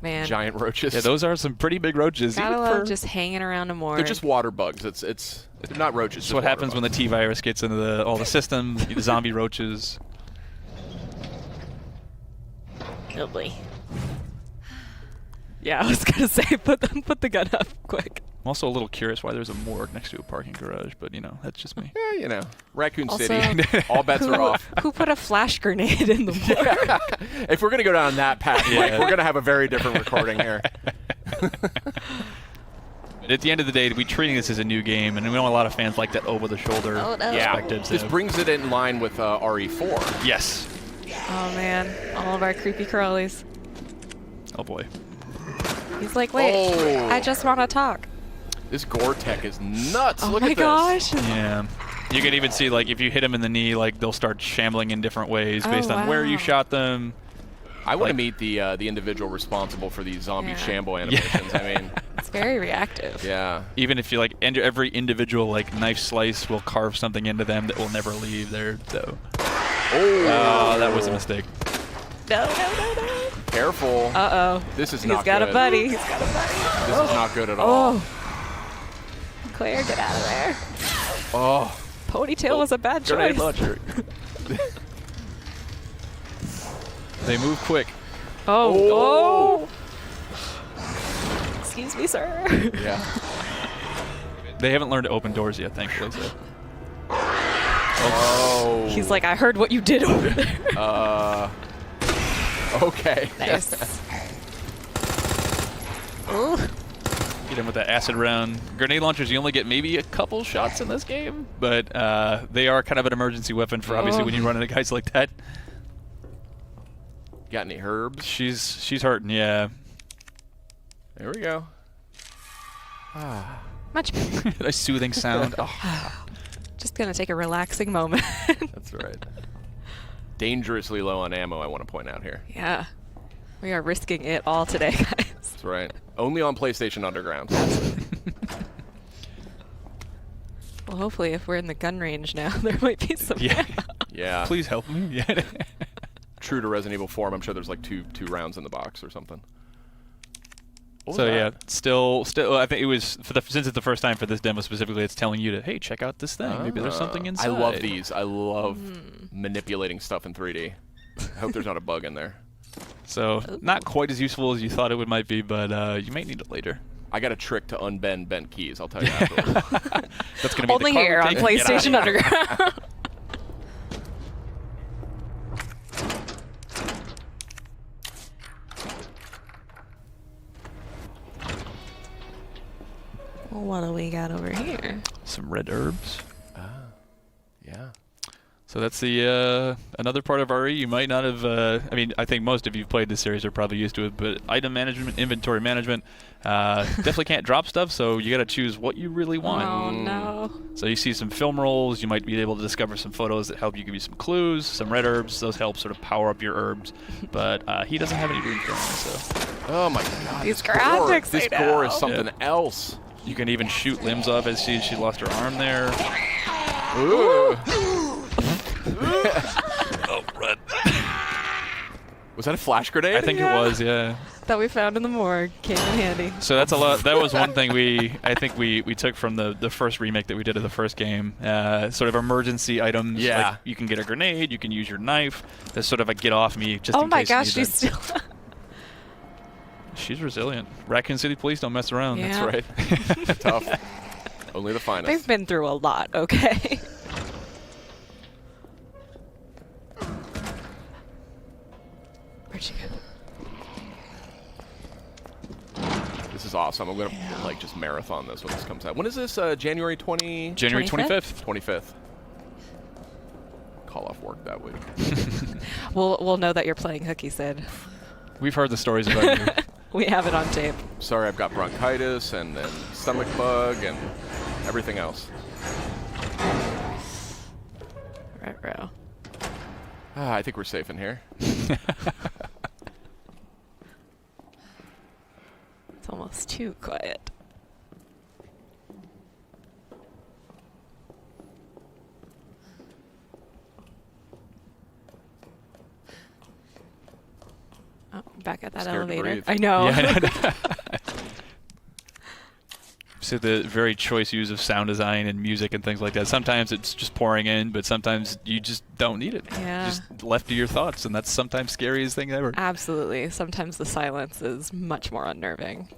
Man. Giant roaches. Yeah, those are some pretty big roaches. Gotta love just hanging around them more. They're just water bugs. It's not roaches. That's what happens when the T-virus gets into all the systems. The zombie roaches. Oh boy. Yeah, I was gonna say put the gun up quick. I'm also a little curious why there's a morgue next to a parking garage, but that's just me. Yeah, Raccoon Also, City. All bets are off. Who put a flash grenade in the morgue? If we're gonna go down that path, Mike, we're gonna have a very different recording here. At the end of the day, we're treating this as a new game, and we know a lot of fans like that over-the-shoulder perspective. This brings it in line with RE4. Yes. Oh man, all of our creepy crawlies. Oh boy. He's like, wait, I just want to talk. This gore tech is nuts. Oh Look my at this. gosh. Yeah. You can even see, like, if you hit them in the knee, like, they'll start shambling in different ways based on where you shot them. I want to meet the individual responsible for these zombie shamble animations. I mean, it's very reactive. Yeah. Even if you every individual knife slice will carve something into them that will never leave there. So. Oh, that was a mistake. No. Careful. Uh-oh. This is not good. He's got a buddy. He's got a buddy. This is not good at all. Oh. Claire, get out of there. Oh. Ponytail was a bad Grenade choice. launcher. They move quick. Oh. Excuse me, sir. Yeah. They haven't learned to open doors yet, thankfully. So. Oh. He's like, I heard what you did over there. Okay. Nice. Ooh. Get him with that acid round. Grenade launchers, you only get maybe a couple shots in this game, but they are kind of an emergency weapon for obviously when you run into guys like that. Got any herbs? She's hurting, yeah. There we go. Much better. Nice soothing sound. Oh. Just gonna take a relaxing moment. That's right. Dangerously low on ammo, I want to point out here. Yeah. We are risking it all today, guys. That's right. Only on PlayStation Underground. Well, hopefully, if we're in the gun range now, there might be some. Yeah. Yeah. Please help me. Yeah. True to Resident Evil 4, I'm sure there's like two rounds in the box or something. What was So that? yeah, still, I think it was since it's the first time for this demo specifically, it's telling you to, hey, check out this thing. Maybe there's something inside. I love these. I love manipulating stuff in 3D. I hope there's not a bug in there. So not quite as useful as you thought it might be, but you might need it later. I got a trick to unbend bent keys. I'll tell you afterwards. That's gonna be Only the here on conversation. Get PlayStation out of here. Underground. Well, what do we got over here? Some red herbs. Yeah. So that's the another part of RE you might not have. I mean, I think most of you played this series are probably used to it, but item management, inventory management, definitely can't drop stuff. So you got to choose what you really want. Oh no! So you see some film rolls. You might be able to discover some photos that help you give you some clues. Some red herbs. Those help sort of power up your herbs. But he doesn't have any room for them. So. Oh my God! These this graphics, This I gore know. is something else. You can even shoot limbs off as she lost her arm there. Ooh. Oh, red. Was that a flash grenade? I think it was, yeah. That we found in the morgue came in handy. So that's a lot. That was one thing I think we took from the first remake that we did of the first game. Sort of emergency items. Yeah. Like you can get a grenade. You can use your knife. There's sort of a get off me just Oh in my case you gosh, need she's that. still. She's resilient. Raccoon City Police don't mess around. Yeah. That's right. Tough. Only the finest. They've been through a lot. Okay. Where'd she go? This is awesome. I'm gonna like just marathon this when this comes out. When is this? January 20. January 25th? 25th. Call off work that week. We'll know that you're playing hooky, Sid. We've heard the stories about you. We have it on tape. Sorry, I've got bronchitis and stomach bug and everything else. Ruh-roh. I think we're safe in here. It's almost too quiet. Oh, back at that Scared to elevator. breathe. I know. Yeah, So the very choice use of sound design and music and things like that. Sometimes it's just pouring in, but sometimes you just don't need it. Yeah. Just left to your thoughts, and that's sometimes scariest thing ever. Absolutely. Sometimes the silence is much more unnerving.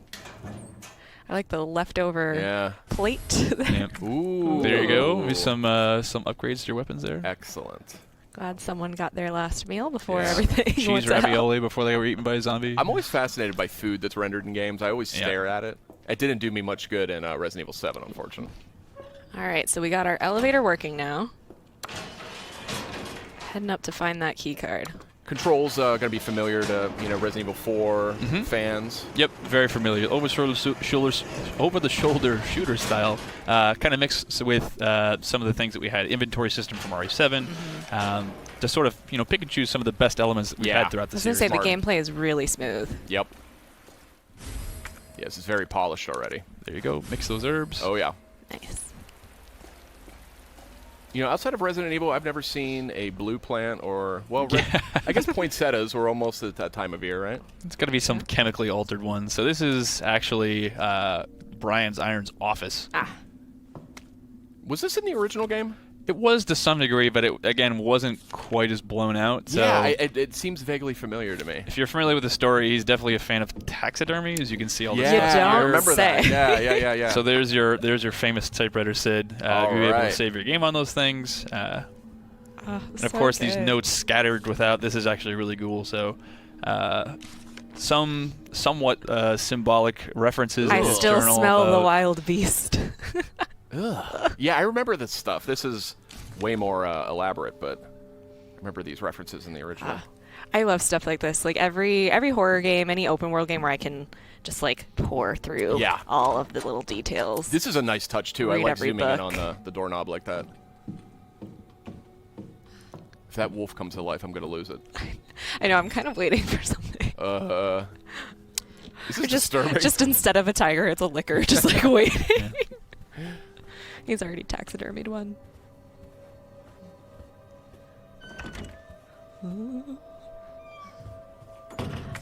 I like the leftover plate. Yeah. Ooh. There you go. Maybe some upgrades to your weapons there. Excellent. Glad someone got their last meal before Yeah. everything Cheese went out. ravioli before they were eaten by a zombie. I'm always fascinated by food that's rendered in games. I always stare at it. It didn't do me much good in Resident Evil 7, unfortunately. All right, so we got our elevator working now. Heading up to find that key card. Controls going to be familiar to Resident Evil 4 fans. Yep, very familiar. Over the shoulder shooter style, kind of mixed with some of the things that we had. Inventory system from RE7, to sort of pick and choose some of the best elements that we had throughout the I was going series. to say the gameplay is really smooth. Yep. Yes, it's very polished already. There you go. Mix those herbs. Oh yeah. Nice. Outside of Resident Evil, I've never seen a blue plant or I guess poinsettias were almost at that time of year, right? It's going to be some chemically altered ones. So this is actually Brian's Iron's office. Was this in the original game? It was to some degree, but it, again, wasn't quite as blown out. So Yeah, it seems vaguely familiar to me. if you're familiar with the story, he's definitely a fan of taxidermy, as you can see all the Yeah, stuff I here. remember that. Yeah. So there's your famous typewriter, Sid. All You're able to right. save your game on those things. And of course, these notes scattered without. This is actually really cool. So somewhat symbolic references. I in his still journal smell the about- wild beast. Ugh. Yeah, I remember this stuff. This is way more elaborate, but I remember these references in the original. I love stuff like this. Like every horror game, any open world game where I can just like pour through all of the little details. This is a nice touch too. Read I like every zooming in book. on the doorknob like that. If that wolf comes to life, I'm gonna lose it. I know. I'm kind of waiting for something. This is Or just disturbing. just instead of a tiger, it's a liquor. Just like waiting. He's already taxidermied one.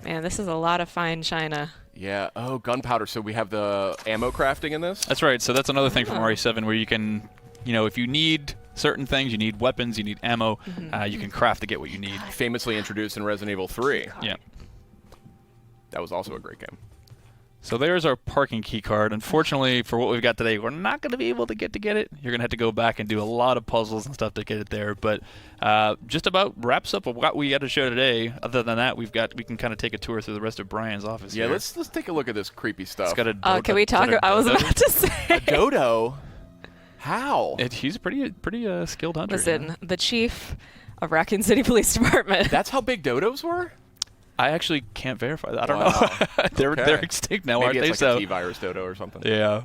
Man, this is a lot of fine china. Yeah. Oh, gunpowder. So we have the ammo crafting in this? That's right. So that's another thing from RE7 where you can, if you need certain things, you need weapons, you need ammo, you can craft to get what you need. Famously introduced in Resident Evil 3. Yeah. That was also a great game. So there's our parking key card. Unfortunately, for what we've got today, we're not going to be able to get it. You're going to have to go back and do a lot of puzzles and stuff to get it there. But just about wraps up what we got to show today. Other than that, we can kind of take a tour through the rest of Brian's office. Yeah, here. let's take a look at this creepy stuff. It's got can we talk? I was about to say. A dodo? How? He's a pretty skilled hunter. Listen, the chief of Raccoon City Police Department. That's how big dodos were? I actually can't verify that. I don't know. They're extinct now, Maybe aren't it's they? like a T-virus dodo or something. Yeah.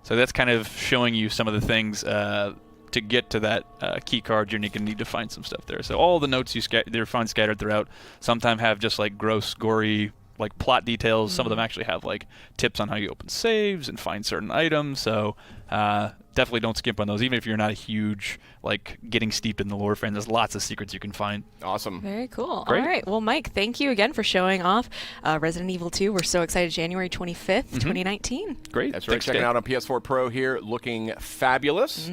So that's kind of showing you some of the things to get to that key card. You're going to need to find some stuff there. So all the notes you find scattered throughout sometimes have just like gross, gory, like plot details. Some of them actually have like tips on how you open saves and find certain items. So definitely don't skimp on those. Even if you're not a huge like getting steeped in the lore fan, there's lots of secrets you can find. Awesome. Very cool. Great. All right. Well, Mike, thank you again for showing off Resident Evil 2. We're so excited. January 25th, 2019. Great. That's right. Checking out on PS4 Pro here, looking fabulous.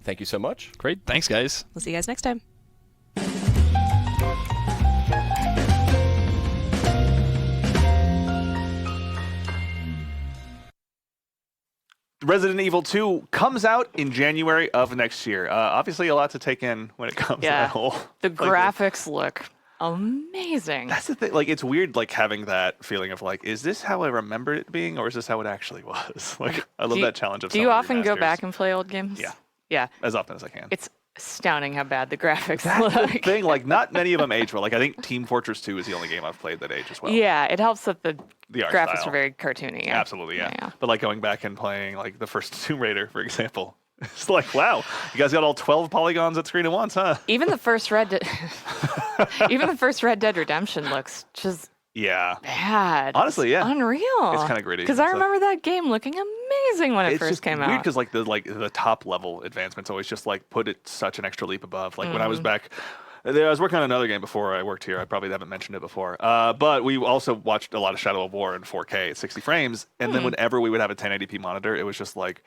Thank you so much. Great. Thanks, guys. We'll see you guys next time. Resident Evil 2 comes out in January of next year. Obviously, a lot to take in when it comes to that whole. The graphics look amazing. That's the thing. Like, it's weird, like having that feeling of like, is this how I remembered it being, or is this how it actually was? Like, I love that challenge of. Do you often go back and play old games? Yeah. Yeah. As often as I can. It's astounding how bad the graphics That's look. the thing. Like, not many of them age well. Like, I think Team Fortress 2 is the only game I've played that ages well. Yeah, it helps that the art graphics style. are very cartoony. Yeah. Absolutely, yeah. But like going back and playing like the first Tomb Raider, for example, it's like, wow, you guys got all 12 polygons at screen at once, huh? Even the first Red Dead Redemption looks just bad. Honestly, yeah. Unreal. It's kind of gritty. Because I remember that game looking amazing when it first came weird out. because like the top level advancements always just like put it such an extra leap above. Like when I was back, I was working on another game before I worked here. I probably haven't mentioned it before. But we also watched a lot of Shadow of War in 4K at 60 frames. And then whenever we would have a 1080p monitor, it was just like,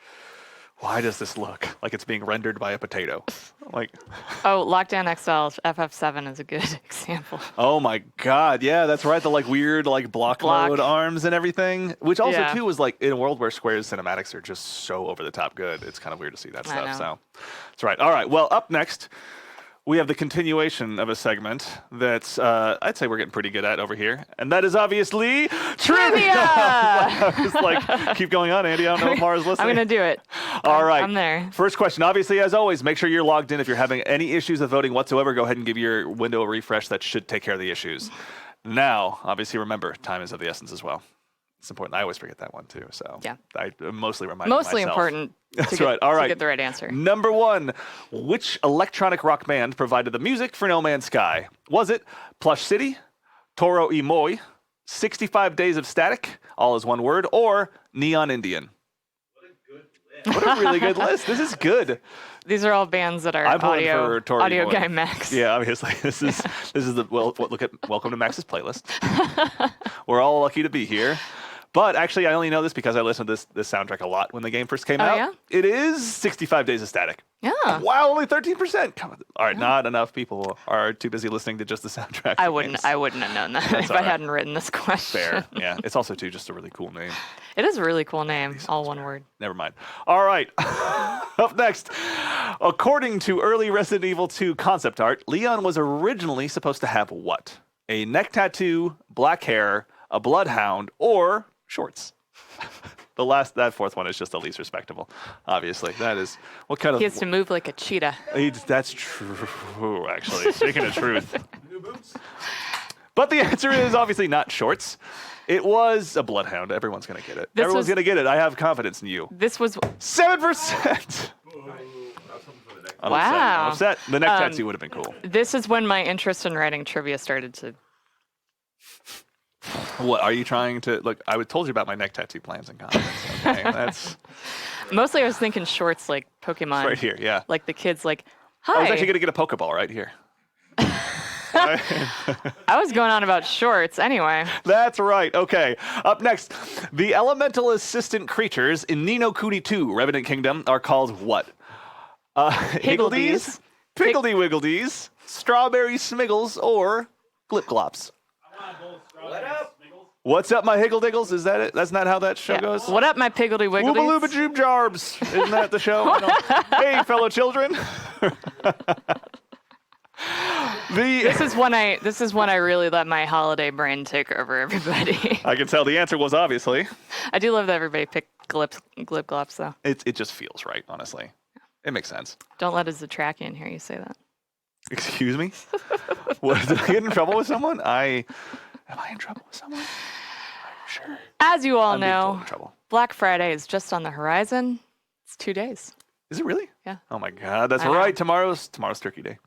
why does this look like it's being rendered by a potato? Like, Lockdown XL FF7 is a good example. oh my God, yeah, that's right. The like weird like block mode arms and everything, which also too was like in a world where Square's cinematics are just so over the top good. It's kind of weird to see that stuff. So that's right. All right. Well, up next, we have the continuation of a segment that's I'd say we're getting pretty good at over here, and that is obviously trivia. I was like, keep going on, Andy. I don't know if Mara's listening. I'm gonna do it. All right. I'm there. First question. Obviously, as always, make sure you're logged in. If you're having any issues with voting whatsoever, go ahead and give your window a refresh. That should take care of the issues. Now, obviously, remember, time is of the essence as well. It's important. I always forget that one too. So I mostly remind myself. Mostly important. That's right. All right. To get the right answer. Number one, which electronic rock band provided the music for No Man's Sky? Was it Plush City, Toro y Moi, 65 Days of Static, all as one word, or Neon Indian? What a really good list. This is good. These are all bands that are I'm pulling for Tori audio Moy. guy Max. Yeah, obviously. This is the welcome to Max's playlist. We're all lucky to be here. But actually, I only know this because I listened to this soundtrack a lot when the game first came out. Yeah? It is 65 Days of Static. Yeah. Wow, only 13%. Come on. All right, not enough people are too busy listening to just the soundtrack. I wouldn't have known that if I hadn't written this question. Fair. Yeah. It's also too just a really cool name. It is a really cool name. All one word. Never mind. All right. Up next. According to early Resident Evil 2 concept art, Leon was originally supposed to have what? A neck tattoo, black hair, a bloodhound, or shorts. That fourth one is just the least respectable, obviously. That is, what kind of... He has to move like a cheetah. That's true, actually. Speaking of truth. But the answer is obviously not shorts. It was a bloodhound. Everyone's going to get it. Everyone's going to get it. I have confidence in you. This was... 7%! Wow. I'm upset. The neck tattoo would have been cool. This is when my interest in writing trivia started to... What are you trying to look? I told you about my neck tattoo plans in confidence. Okay, that's Mostly I was thinking shorts like Pokemon. right here. Yeah. Like the kids like, I hi. was actually gonna get a Pokeball right here. I was going on about shorts anyway. That's right. Okay. Up next, the elemental assistant creatures in Ni no Kuni 2 Revenant Kingdom are called what? Higgledies, Piggledy Wiggledies, Strawberry Smiggles, or Glip-Glops. What's up, my Higglediggles? Is that it? That's not how that show Yeah. goes? What up, my Piggledy Wiggledies? Woobalooba Joob Jarbs. Isn't that the show? I don't- Hey, fellow children. This is when I really let my holiday brain take over everybody. I can tell the answer was obviously. I do love that everybody picked Glip-Glops though. It just feels right, honestly. It makes sense. Don't let a Zatrakian hear you say that. Excuse me? What, did I get in trouble with someone? Am I in trouble with someone? I'm sure. As you all I'm being told know, in trouble. Black Friday is just on the horizon. It's 2 days. Is it really? Yeah. Oh my God, that's I know. right. Tomorrow's Turkey Day.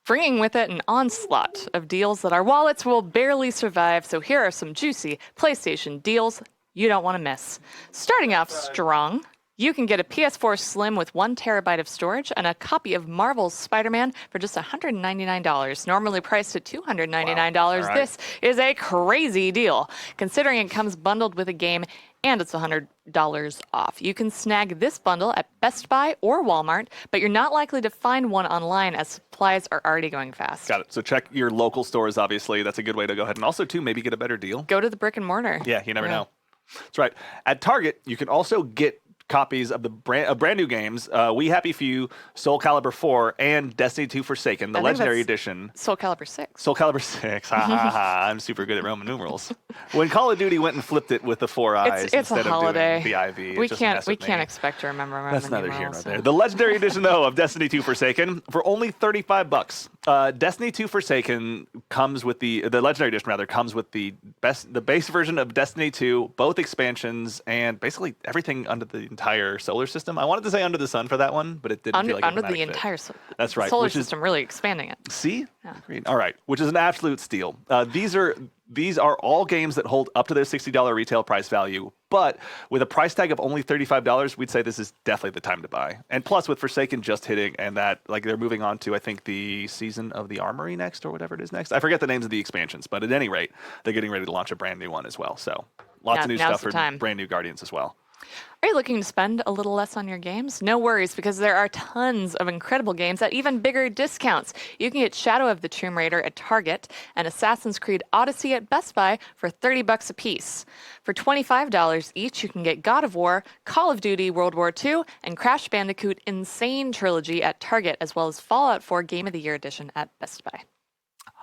Bringing with it an onslaught of deals that our wallets will barely survive. So here are some juicy PlayStation deals you don't want to miss. Starting off strong, you can get a PS4 Slim with 1 terabyte of storage and a copy of Marvel's Spider-Man for just $199. Normally priced at $299, Wow. All right. this is a crazy deal, considering it comes bundled with a game and it's $100 off. You can snag this bundle at Best Buy or Walmart, but you're not likely to find one online as supplies are already going fast. Got it. So check your local stores, obviously. That's a good way to go ahead and also, too, maybe get a better deal. Go to the brick and mortar. Yeah, you never know. That's right. At Target, you can also get copies of the brand new games, We Happy Few, Soul Calibur 4, and Destiny 2 Forsaken, the I think Legendary that's Edition. Soul Calibur 6. Soul Calibur 6. Ha ha ha. I'm super good at Roman numerals. When Call of Duty went and flipped it with the 4 eyes It's a instead holiday. of doing the IV, We it just can't messed with me. expect to remember Roman That's neither here nor numerals, there. so. The Legendary Edition, though, of Destiny 2 Forsaken for only $35. Destiny 2 Forsaken comes with the Legendary Edition, rather, comes with the base version of Destiny 2, both expansions, and basically everything under the entire solar system. I wanted to say under the sun for that one, but it didn't feel like Under a the dramatic fit. entire That's right. solar which is- system, really expanding it. See? Agreed. All right. Which is an absolute steal. These are all games that hold up to their $60 retail price value, but with a price tag of only $35, we'd say this is definitely the time to buy. And plus, with Forsaken just hitting and that, like, they're moving on to, I think, the Season of the Armory next or whatever it is next. I forget the names of the expansions, but at any rate, they're getting ready to launch a brand new one as well. So lots of new Now's stuff the for time. brand new Guardians as well. Are you looking to spend a little less on your games? No worries, because there are tons of incredible games at even bigger discounts. You can get Shadow of the Tomb Raider at Target and Assassin's Creed Odyssey at Best Buy for $30 a piece. For $25 each, you can get God of War, Call of Duty World War II, and Crash Bandicoot Insane Trilogy at Target, as well as Fallout 4 Game of the Year Edition at Best Buy.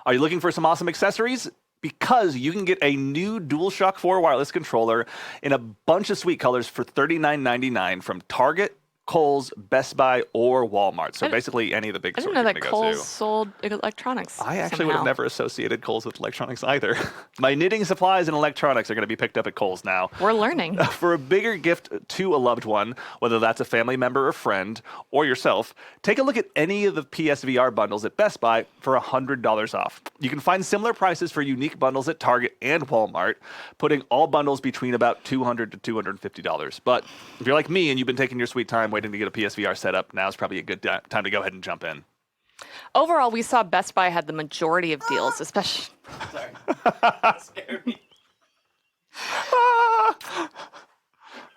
Are you looking for some awesome accessories? Because you can get a new DualShock 4 wireless controller in a bunch of sweet colors for $39.99 from Target, Kohl's, Best Buy, or Walmart. So basically any of the big I stores didn't know you're that gonna go to. Kohl's sold electronics. I actually would have somehow. never associated Kohl's with electronics either. My knitting supplies and electronics are going to be picked up at Kohl's now. We're learning. For a bigger gift to a loved one, whether that's a family member or friend or yourself, take a look at any of the PSVR bundles at Best Buy for $100 off. You can find similar prices for unique bundles at Target and Walmart, putting all bundles between about $200 to $250. But if you're like me and you've been taking your sweet time waiting to get a PSVR set up, now's probably a good time to go ahead and jump in. Overall, we saw Best Buy had the majority of deals, especially. Scared me.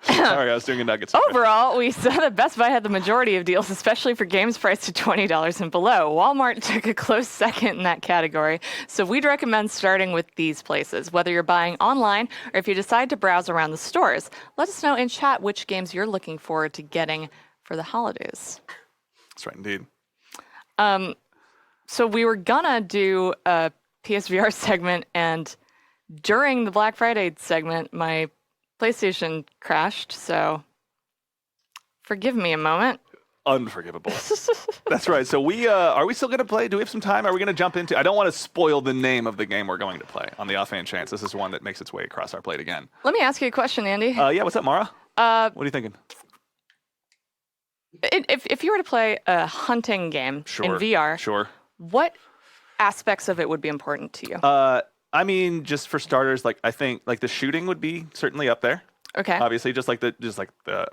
Sorry, I was doing a Nuggets. Overall, we saw that Best Buy had the majority of deals, especially for games priced at $20 and below. Walmart took a close second in that category, so we'd recommend starting with these places, whether you're buying online or if you decide to browse around the stores. Let us know in chat which games you're looking forward to getting for the holidays. That's right, indeed. So we were gonna do a PSVR segment, and during the Black Friday segment, my PlayStation crashed, so forgive me a moment. Unforgivable. That's right. So are we still going to play? Do we have some time? Are we going to jump into? I don't want to spoil the name of the game we're going to play on the offhand chance this is one that makes its way across our plate again. Let me ask you a question, Andy. Yeah, what's up, Mara? What are you thinking? If you were to play a hunting game in VR, Sure. what aspects of it would be important to you? I mean, just for starters, like I think like the shooting would be certainly up there. Okay. Obviously, just like the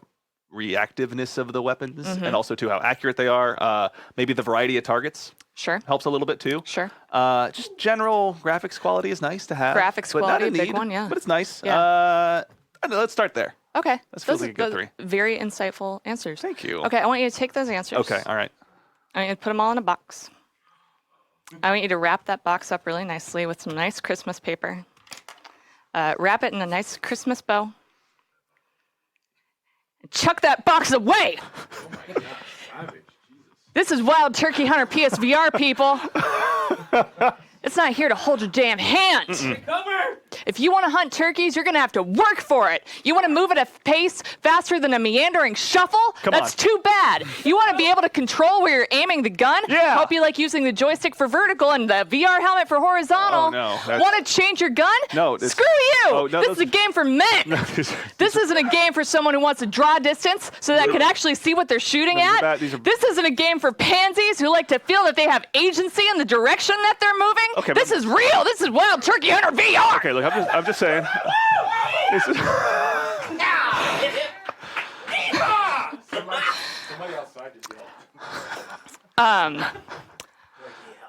reactiveness of the weapons, and also to how accurate they are. Maybe the variety of targets. Sure. Helps a little bit too. Sure. Just general graphics quality is nice to have. Graphics but quality, not a big need, one, yeah. But it's nice. Yeah. I don't know, let's start there. Okay. That feels like a good 3. Very insightful answers. Thank you. Okay, I want you to take those answers. Okay. All right. I want you to put them all in a box. I want you to wrap that box up really nicely with some nice Christmas paper. Wrap it in a nice Christmas bow. And chuck that box away! This is Wild Turkey Hunter PSVR, people. It's not here to hold your damn hand. If you want to hunt turkeys, you're going to have to work for it. You want to move at a pace faster than a meandering shuffle? That's too bad. You want to be able to control where you're aiming the gun? Yeah. Hope you like using the joystick for vertical and the VR helmet for horizontal. Oh, no. Want to change your gun? No. Screw you. Oh, no, this is a game for men. This isn't a game for someone who wants to draw distance so that can actually see what they're shooting at. This isn't a game for pansies who like to feel that they have agency in the direction that they're moving. Okay, this is real. This is Wild Turkey Hunter VR. Okay, look, I'm just saying. This is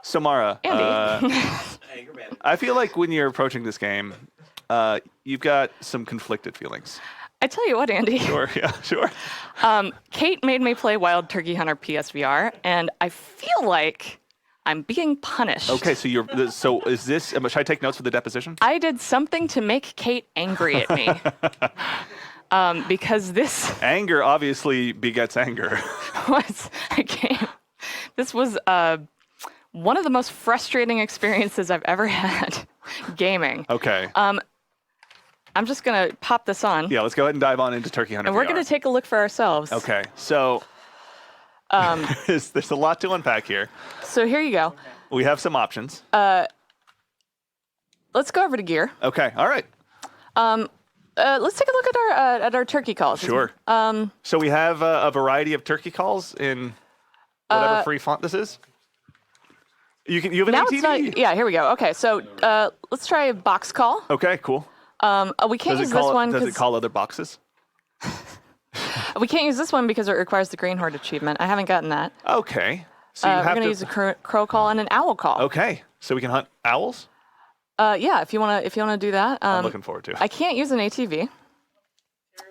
So Mara, Andy. I feel like when you're approaching this game, you've got some conflicted feelings. I tell you what, Andy. Sure, yeah, sure. Kate made me play Wild Turkey Hunter PSVR, and I feel like I'm being punished. Okay, so is this? Should I take notes for the deposition? I did something to make Kate angry at me. Because this anger obviously begets anger. was a game. This was one of the most frustrating experiences I've ever had gaming. Okay. I'm just gonna pop this on. Yeah, let's go ahead and dive on into Turkey Hunter. And we're VR. gonna take a look for ourselves. Okay, so there's a lot to unpack here. So here you go. We have some options. Let's go over to gear. Okay, all right. Let's take a look at our turkey calls. Sure. So we have a variety of turkey calls in whatever free font this is. You have an now ATV? it's not, yeah, here we go. Okay, so let's try a box call. Okay, cool. We can't use this one. Does it call other boxes? We can't use this one because it requires the Green Horde achievement. I haven't gotten that. Okay. So we're going to use a crow call and an owl call. Okay. So we can hunt owls? Yeah, if you wanna do that. I'm looking forward to it. I can't use an ATV,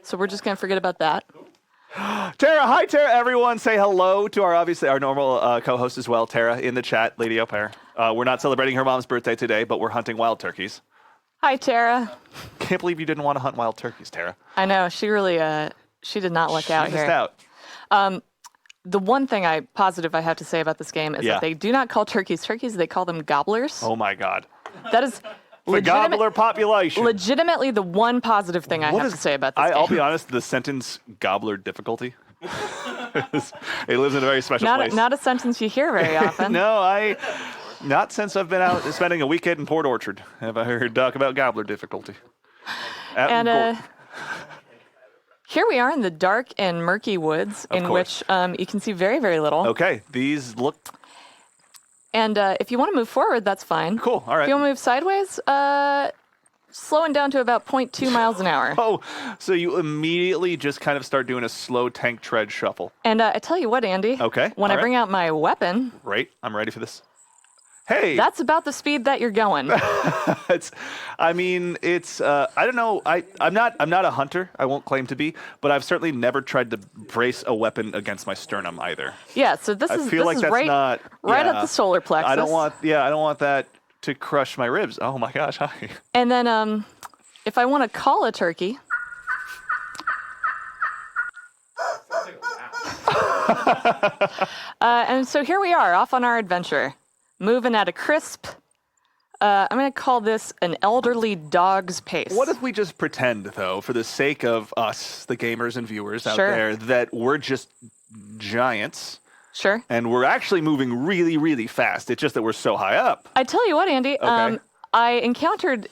so we're just gonna forget about that. Tara, hi Tara. Everyone, say hello to our normal co-host as well, Tara, in the chat, Lady Au Pair. We're not celebrating her mom's birthday today, but we're hunting wild turkeys. Hi, Tara. Can't believe you didn't want to hunt wild turkeys, Tara. I know she really she did not luck out She here. missed out. The one thing I have to say about this game is that they do not call turkeys turkeys; they call them gobblers. Oh my God. That is the gobbler population. Legitimately, the one positive thing I have to say about this game. I'll be honest, the sentence gobbler difficulty. It lives in a very special place. Not a sentence you hear very often. No, not since I've been out spending a weekend in Port Orchard have I heard talk about gobbler difficulty. Here we are in the dark and murky woods, which you can see very, very little. Okay, these look. And if you want to move forward, that's fine. Cool, all right. If you want to move sideways, slowing down to about 0.2 miles an hour. Oh, so you immediately just kind of start doing a slow tank tread shuffle. And I tell you what, Andy. Okay. When I bring out my weapon. Right, I'm ready for this. Hey. That's about the speed that you're going. I don't know. I'm not a hunter. I won't claim to be, but I've certainly never tried to brace a weapon against my sternum either. Yeah, so this is right at the solar plexus. I don't want that to crush my ribs. Oh my gosh, hi. And then if I want to call a turkey. And so here we are off on our adventure. Moving at a crisp, I'm going to call this an elderly dog's pace. What if we just pretend, though, for the sake of us, the gamers and viewers out there, that we're just giants? Sure. And we're actually moving really, really fast. It's just that we're so high up. I tell you what, Andy, Okay. I encountered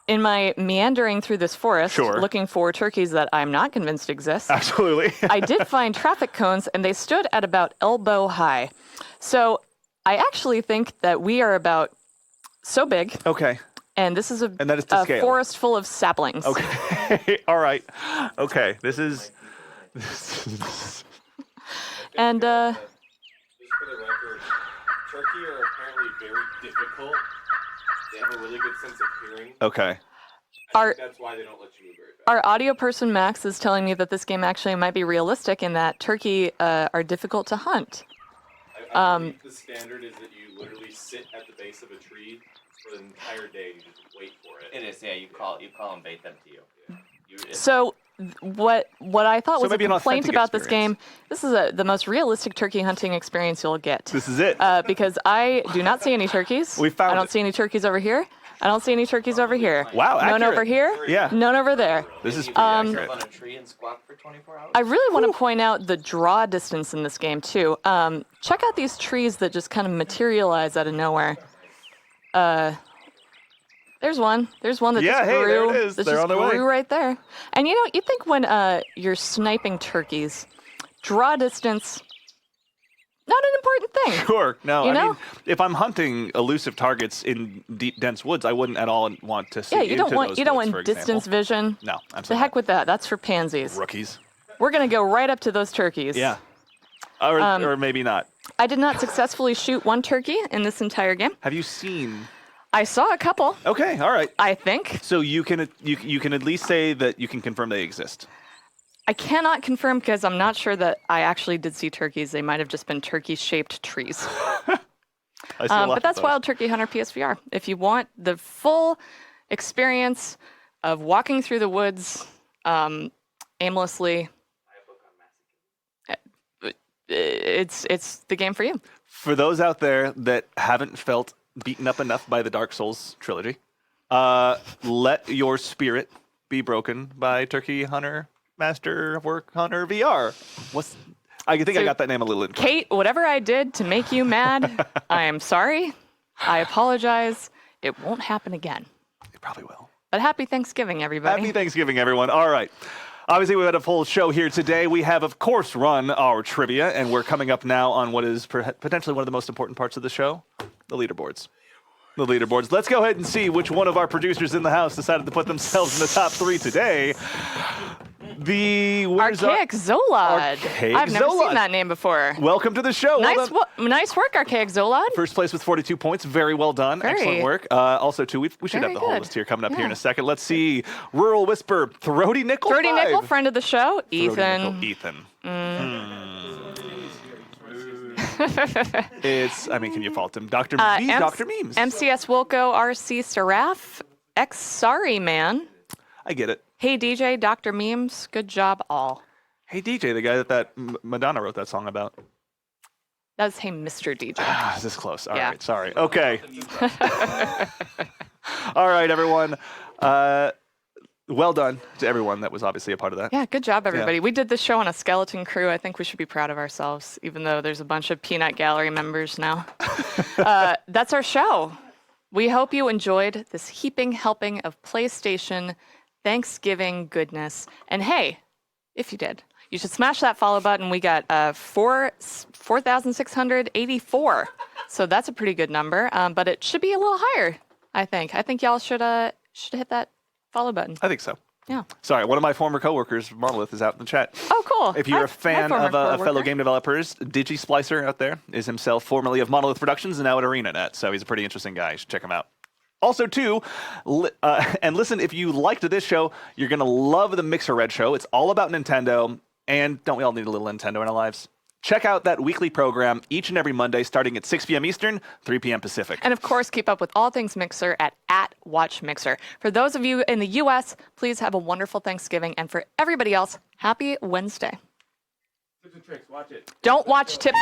in my meandering through this forest, looking for turkeys that I'm not convinced exist. Absolutely. I did find traffic cones, and they stood at about elbow high. So I actually think that we are about so big. Okay. And this is And that is to scale. forest full of saplings. Okay. All right. Okay. This is. And Just for the record, turkey are apparently very difficult. They have a really good sense of hearing. Okay. That's why they don't let you move very fast. Our audio person Max is telling me that this game actually might be realistic in that turkey are difficult to hunt. I believe the standard is that you literally sit at the base of a tree for the entire day and you just wait for it. It is, yeah. You call and bait them to you. So what I thought So was a maybe an complaint authentic about this game, this is the most realistic turkey hunting experience you'll get. This is it. Because I do not see any turkeys. We found I don't it. see any turkeys over here. I don't see any turkeys over here. Wow, None accurate. over here. Yeah. None over there. This is pretty accurate. On a tree and squawk for 24 hours. I really want to point out the draw distance in this game too. Check out these trees that just kind of materialize out of nowhere. There's one. There's one that Yeah, just hey, grew. there it is. That They're just on their way. grew right there. And you think when you're sniping turkeys, draw distance, not an important thing. Sure. No, You I know? mean, if I'm hunting elusive targets in deep, dense woods, I wouldn't at all want to see Yeah, into you don't want those you don't woods, want for distance example. vision. No, The absolutely heck with that. That's for pansies. not. Rookies. We're gonna go right up to those turkeys. Yeah. Or maybe not. I did not successfully shoot one turkey in this entire game. Have you seen? I saw a couple. Okay. All right. I think. So you can at least say that you can confirm they exist. I cannot confirm because I'm not sure that I actually did see turkeys. They might have just been turkey-shaped trees. I see a lot But of that's those. Wild Turkey Hunter PSVR. If you want the full experience of walking through the woods aimlessly, it's the game for you. For those out there that haven't felt beaten up enough by the Dark Souls trilogy, let your spirit be broken by Turkey Hunter Masterwork Hunter VR. I think I So, got that name a little incorrect. Kate, whatever I did to make you mad, I am sorry. I apologize. It won't happen again. It probably will. But happy Thanksgiving, everybody. Happy Thanksgiving, everyone. All right. Obviously, we had a full show here today. We have, of course, run our trivia, and we're coming up now on what is potentially one of the most important parts of the show, the leaderboards. The leaderboards. Let's go ahead and see which one of our producers in the house decided to put themselves in the top 3 today. Archaic Zolad. Archaic I've never Zolad. seen that name before. Welcome to the show. Nice work, Archaic Zolad. First place with 42 points. Very well done. Very. Excellent work. Also, too, we should have Very the whole good. list here coming up here in Yeah. a second. Let's see. Rural Whisper, Throaty Nickel. Throaty 5. Nickel, friend of the show, Throaty Ethan. Nickel, Ethan. Can you fault him? Dr. Dr. Memes. MCS Wilco, RC Seraph, X Sorry Man. I get it. Hey DJ, Dr. Memes, good job all. Hey DJ, the guy that Madonna wrote that song about. That was Hey Mr. DJ. Ah, this is close. All right, Yeah. sorry. Okay. All right, everyone. Well done to everyone that was obviously a part of that. Yeah, good job, everybody. Yeah. We did this show on a skeleton crew. I think we should be proud of ourselves, even though there's a bunch of Peanut Gallery members now. That's our show. We hope you enjoyed this heaping helping of PlayStation Thanksgiving goodness. And hey, if you did, you should smash that follow button. We got 4,684. So that's a pretty good number, but it should be a little higher, I think. I think y'all should hit that follow button. I think so. Yeah. Sorry, one of my former coworkers, Monolith, is out in the chat. Oh, cool. If you're Hi, a fan former of fellow coworker. game developers, DigiSplicer out there is himself formerly of Monolith Productions and now at ArenaNet. So he's a pretty interesting guy. You should check him out. Also, too, and listen, if you liked this show, you're going to love the Mixer Red show. It's all about Nintendo. And don't we all need a little Nintendo in our lives? Check out that weekly program each and every Monday starting at 6 p.m. Eastern, 3 p.m. Pacific. And of course, keep up with all things Mixer at @WatchMixer. For those of you in the U.S., please have a wonderful Thanksgiving. And for everybody else, happy Wednesday. Tips and tricks, watch it. Don't watch Tips.